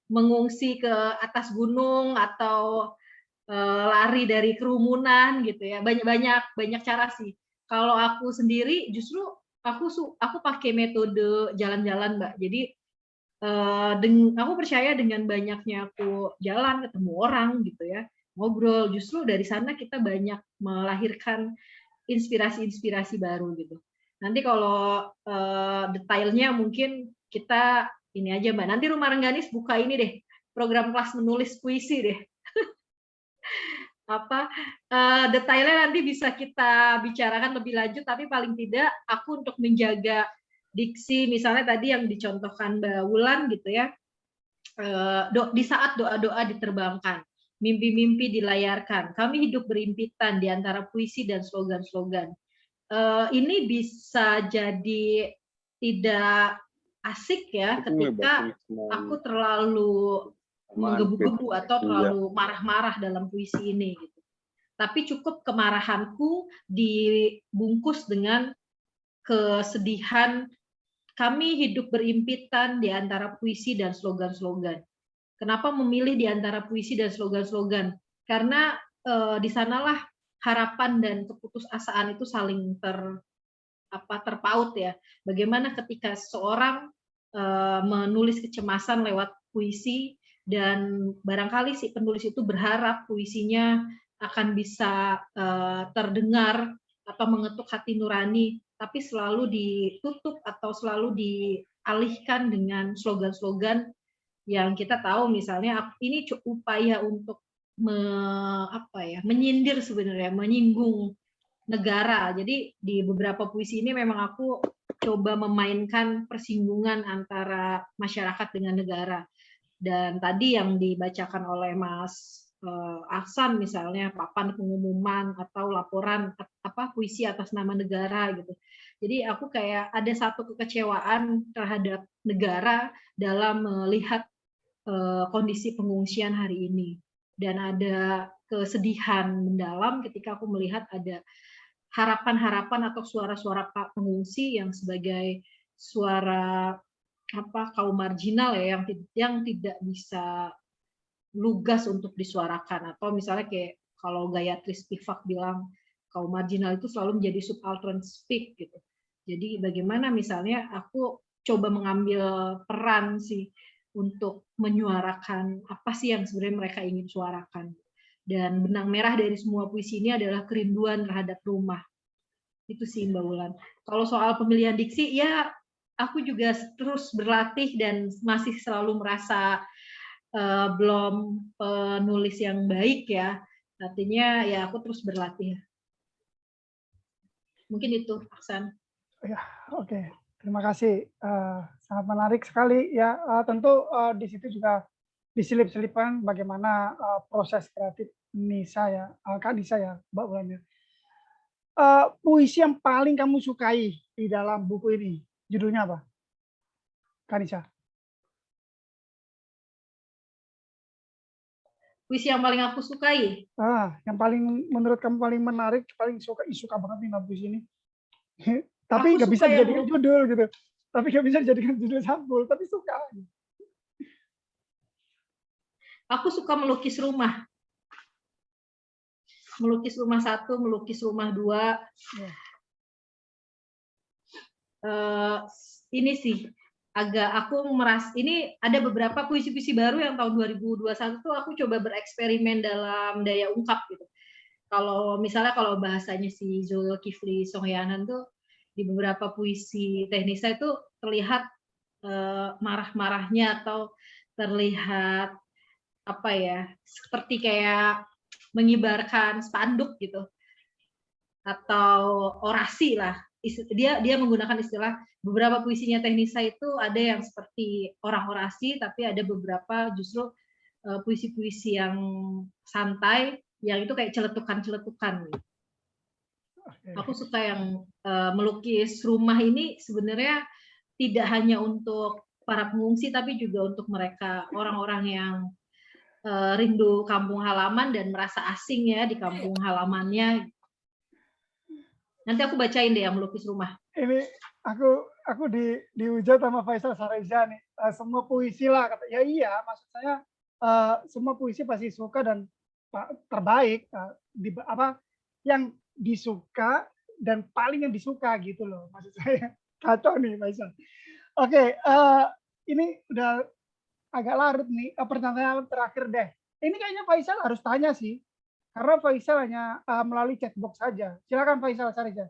mengungsi ke atas gunung atau lari dari kerumunan gitu ya. Banyak cara sih. Kalau aku sendiri justru aku pakai metode jalan-jalan Mbak. Jadi aku percaya dengan banyaknya aku jalan ketemu orang gitu ya, ngobrol, justru dari sana kita banyak melahirkan inspirasi baru gitu. Nanti kalau detailnya mungkin kita ini aja Mbak. Nanti Rumah Rengganis buka ini deh, program kelas menulis puisi deh. Detailnya nanti bisa kita bicarakan lebih lanjut, tapi paling tidak aku untuk menjaga diksi misalnya tadi yang dicontohkan Mbak Wulan gitu ya, di saat doa-doa diterbangkan, mimpi-mimpi dilayarkan, kami hidup berimpitan di antara puisi dan slogan-slogan. Ini bisa jadi tidak asik ya ketika aku terlalu menggebu-gebu atau terlalu marah-marah dalam puisi ini gitu. Tapi cukup kemarahanku dibungkus dengan kesedihan, kami hidup berimpitan di antara puisi dan slogan-slogan. Kenapa memilih di antara puisi dan slogan-slogan? Karena di sanalah harapan dan keputusasaan itu saling terpaut ya. Bagaimana ketika seseorang menulis kecemasan lewat puisi, dan barangkali si penulis itu berharap puisinya akan bisa terdengar atau mengetuk hati nurani, tapi selalu ditutup atau selalu dialihkan dengan slogan-slogan yang kita tahu misalnya ini upaya untuk menyindir sebenarnya, menyinggung negara. Jadi di beberapa puisi ini memang aku coba memainkan persinggungan antara masyarakat dengan negara. Dan tadi yang dibacakan oleh Mas Aksan misalnya papan pengumuman atau laporan puisi atas nama negara gitu. Jadi aku kayak ada satu kekecewaan terhadap negara dalam melihat kondisi pengungsian hari ini. Dan ada kesedihan mendalam ketika aku melihat ada harapan-harapan atau suara-suara pengungsi yang sebagai suara kaum marginal ya yang tidak bisa lugas untuk disuarakan, atau misalnya kayak kalau Gayatri Spivak bilang kaum marginal itu selalu menjadi subaltern speak gitu. Jadi bagaimana misalnya aku coba mengambil peran sih untuk menyuarakan apa sih yang sebenarnya mereka ingin suarakan. Dan benang merah dari semua puisi ini adalah kerinduan terhadap rumah. Itu sih Mbak Wulan. Kalau soal pemilihan diksi, ya aku juga terus berlatih dan masih selalu merasa belum penulis yang baik ya. Artinya ya aku terus berlatih. Mungkin itu, Aksan. Ya, oke. Terima kasih. Sangat menarik sekali ya. Tentu di situ juga diselip-selipkan bagaimana proses kreatif Nisa ya, Kak Nisa ya, Mbak Wulan ya. Puisi yang paling kamu sukai di dalam buku ini, judulnya apa, Kak Nisa? Puisi yang paling aku sukai. Yang paling menurut kamu paling menarik, paling suka banget nih dalam puisi ini. Tapi nggak bisa dijadikan judul gitu. Tapi nggak bisa dijadikan judul sampul, tapi suka. Aku suka melukis rumah. Melukis rumah 1, melukis rumah 2. Ini sih agak aku merasa ini ada beberapa puisi-puisi baru yang tahun 2021 tuh aku coba bereksperimen dalam daya ungkap gitu. Kalau misalnya kalau bahasanya si Zulkifli Songyanan tuh di beberapa puisi Teknisa itu terlihat marah-marahnya atau terlihat apa ya, seperti kayak mengibarkan spanduk gitu atau orasi lah. Dia menggunakan istilah beberapa puisinya Teknisa itu ada yang seperti orang orasi, tapi ada beberapa justru puisi-puisi yang santai yang itu kayak celetukan-celetukan. Aku suka yang melukis rumah ini sebenarnya tidak hanya untuk para pengungsi tapi juga untuk mereka orang-orang yang rindu kampung halaman dan merasa asing ya di kampung halamannya. Nanti aku bacain deh yang melukis rumah. Ini aku dihujat sama Faisal Sareza nih. Semua puisi lah kata. Ya iya, maksud saya semua puisi pasti suka dan terbaik yang disuka dan paling yang disuka gitu loh. Maksud saya kacau nih Faisal. Oke, ini udah agak larut nih. Pertanyaan terakhir deh. Ini kayaknya Faisal harus tanya sih. Karena Faisal hanya melalui chatbox saja. Silakan Faisal Sareza.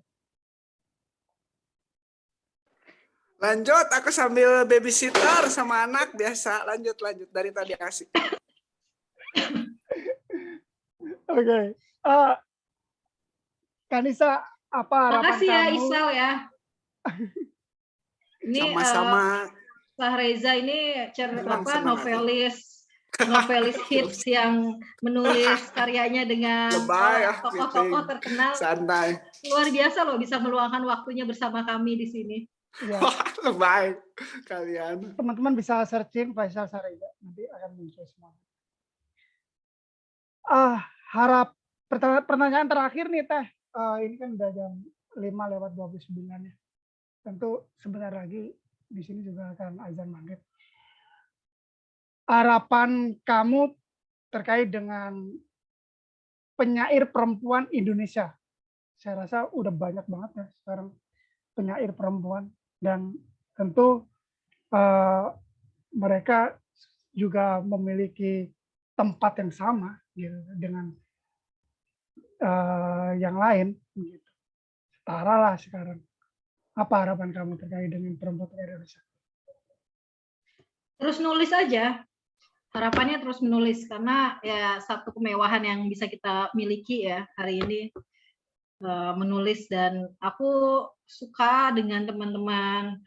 Lanjut, aku sambil babysitter sama anak biasa. Lanjut dari tadi asik. Oke. Kanisa, apa harapan Makasih ya kamu? Isal ya. Ini sama-sama. Sareza ini novelis hits yang menulis karyanya dengan tokoh-tokoh terkenal. Santai. Luar biasa loh bisa meluangkan waktunya bersama kami di sini. Ya. Lebay kalian. Teman-teman bisa searching Faisal Sareza, nanti akan muncul semua. Pertanyaan terakhir nih Teh. Ini kan udah jam 5:29 ya. Tentu sebentar lagi di sini juga akan azan maghrib. Harapan kamu terkait dengan penyair perempuan Indonesia. Saya rasa udah banyak banget ya sekarang penyair perempuan, dan tentu mereka juga memiliki tempat yang sama gitu, dengan yang lain. Gitu. Setara lah sekarang. Apa harapan kamu terkait dengan perempuan Indonesia? Terus nulis aja. Harapannya terus menulis, karena ya satu kemewahan yang bisa kita miliki ya hari ini, menulis. Dan aku suka dengan teman-teman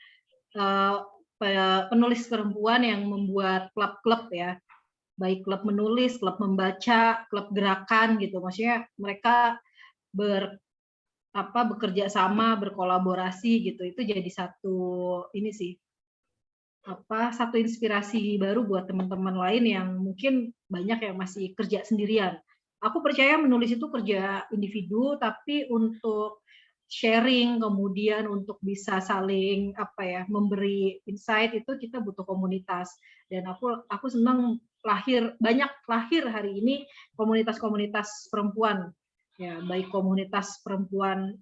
penulis perempuan yang membuat klub-klub ya, baik klub menulis, klub membaca, klub gerakan gitu. Maksudnya mereka bekerja sama, berkolaborasi gitu. Itu jadi satu ini sih, satu inspirasi baru buat teman-teman lain yang mungkin banyak yang masih kerja sendirian. Aku percaya menulis itu kerja individu, tapi untuk sharing, kemudian untuk bisa saling memberi insight, itu kita butuh komunitas. Dan aku senang banyak lahir hari ini komunitas-komunitas perempuan, ya, baik komunitas perempuan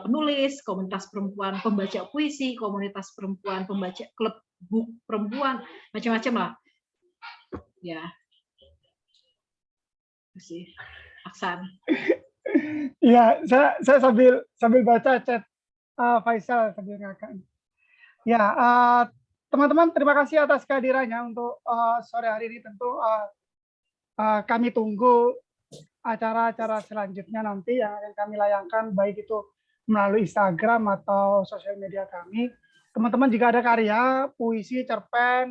penulis, komunitas perempuan pembaca puisi, komunitas perempuan pembaca klub buku perempuan, macam-macam lah. Ya, itu sih, Aksan. Iya, saya sambil baca chat Faisal sambil ngakak. Ya, teman-teman, terima kasih atas kehadirannya untuk sore hari ini. Tentu kami tunggu acara-acara selanjutnya nanti yang akan kami layangkan, baik itu melalui Instagram atau sosial media kami. Teman-teman jika ada karya, puisi, cerpen,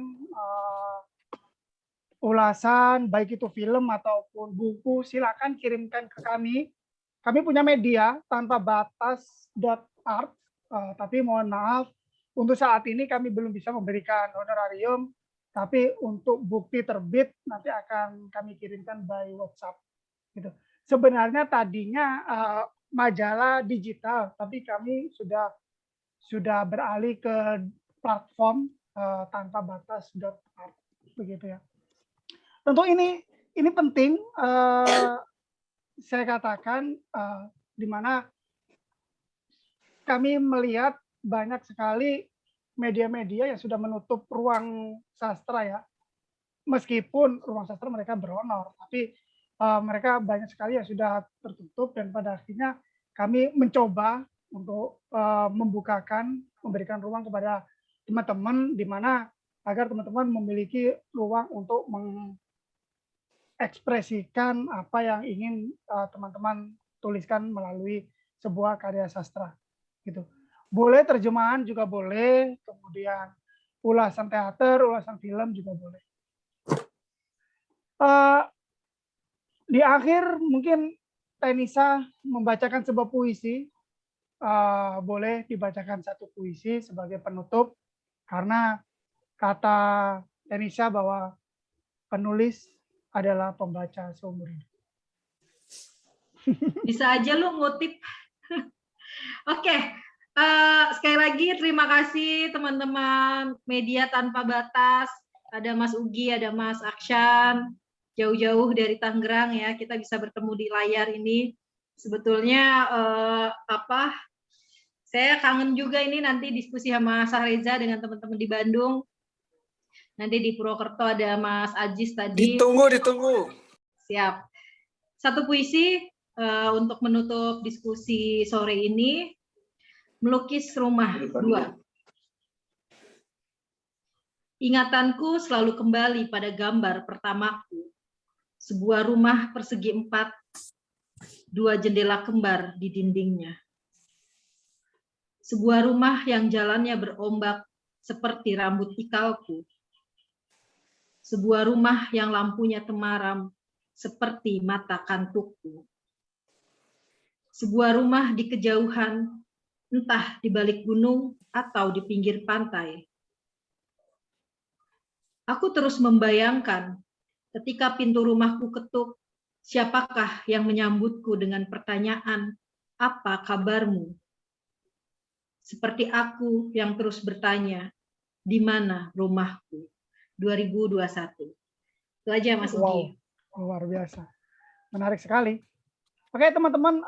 ulasan, baik itu film ataupun buku, silakan kirimkan ke kami. Kami punya media tanpa batas.art, tapi mohon maaf, untuk saat ini kami belum bisa memberikan honorarium, tapi untuk bukti terbit nanti akan kami kirimkan by WhatsApp. Gitu. Sebenarnya tadinya majalah digital, tapi kami sudah beralih ke platform tanpa batas.art, begitu ya. Tentu ini penting saya katakan, di mana kami melihat banyak sekali media-media yang sudah menutup ruang sastra ya. Meskipun ruang sastra mereka berhonor, tapi mereka banyak sekali yang sudah tertutup, dan pada akhirnya kami mencoba untuk memberikan ruang kepada teman-teman, di mana agar teman-teman memiliki ruang untuk mengekspresikan apa yang ingin teman-teman tuliskan melalui sebuah karya sastra. Gitu. Boleh terjemahan juga boleh, kemudian ulasan teater, ulasan film juga boleh. Di akhir mungkin Tenisa membacakan sebuah puisi, boleh dibacakan satu puisi sebagai penutup, karena kata Tenisa bahwa penulis adalah pembaca seumur hidup. Bisa aja lu ngutip. Oke, sekali lagi terima kasih teman-teman media tanpa batas. Ada Mas Ugi, ada Mas Aksan, jauh-jauh dari Tangerang ya, kita bisa bertemu di layar ini. Sebetulnya saya kangen juga ini nanti diskusi sama Sahreza dengan teman-teman di Bandung. Nanti di Purwokerto ada Mas Ajis tadi. Ditunggu. Siap. Satu puisi untuk menutup diskusi sore ini. Melukis rumah 2. Ingatanku selalu kembali pada gambar pertamaku. Sebuah rumah persegi 4, 2 jendela kembar di dindingnya. Sebuah rumah yang jalannya berombak seperti rambut ikalku. Sebuah rumah yang lampunya temaram seperti mata kantukku. Sebuah rumah di kejauhan, entah di balik gunung atau di pinggir pantai. Aku terus membayangkan ketika pintu rumahku ketuk, siapakah yang menyambutku dengan pertanyaan, "Apa kabarmu?" Seperti aku yang terus bertanya, "Di mana rumahku?" 2021. Itu aja Mas Ugi. Wow, luar biasa. Menarik sekali. Oke teman-teman,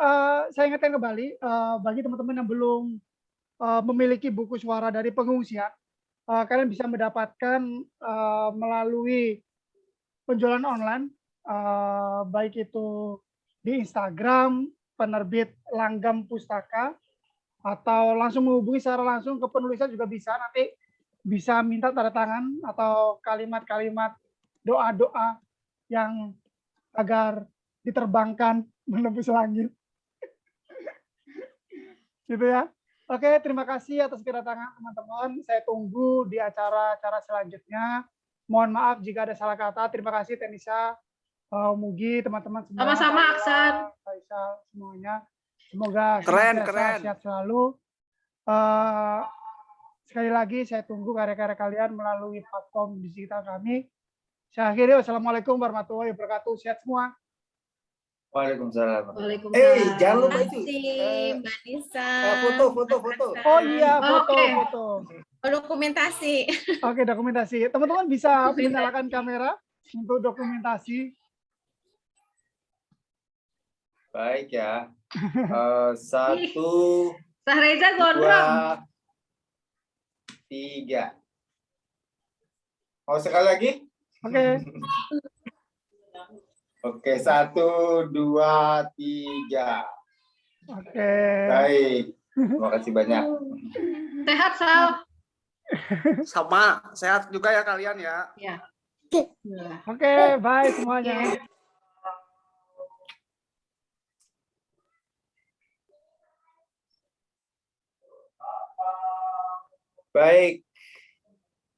saya ingatkan kembali, bagi teman-teman yang belum memiliki buku suara dari pengungsian, kalian bisa mendapatkan melalui penjualan online, baik itu di Instagram, penerbit Langgam Pustaka, atau langsung menghubungi secara langsung ke penulisnya juga bisa. Nanti bisa minta tanda tangan atau kalimat-kalimat doa-doa yang agar diterbangkan menembus langit. Gitu ya. Oke, terima kasih atas kedatangan teman-teman. Saya tunggu di acara-acara selanjutnya. Mohon maaf jika ada salah kata. Terima kasih Tenisa, Mugi, teman-teman semua. Sama-sama Aksan. Faisal, semuanya. Semoga Keren, senantiasa keren. sehat selalu. Sekali lagi saya tunggu karya-karya kalian melalui platform digital kami. Saya akhiri, wassalamualaikum warahmatullahi wabarakatuh. Sehat semua. Waalaikumsalam. Waalaikumsalam. Jangan lupa Terima itu. kasih, Mbak Nisa. Foto. Oh iya, Oke. foto. Dokumentasi. Oke, dokumentasi. Teman-teman bisa menyalakan kamera untuk dokumentasi. Baik ya. 1, Sahreza gondrong. 2, 3. Mau sekali lagi? Oke. Oke, 1, 2, 3. Oke. Baik. Terima kasih banyak. Sehat, Sal. Sama, sehat juga ya kalian ya. Ya. Oke, bye semuanya. Baik.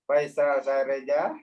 Faisal Sareja.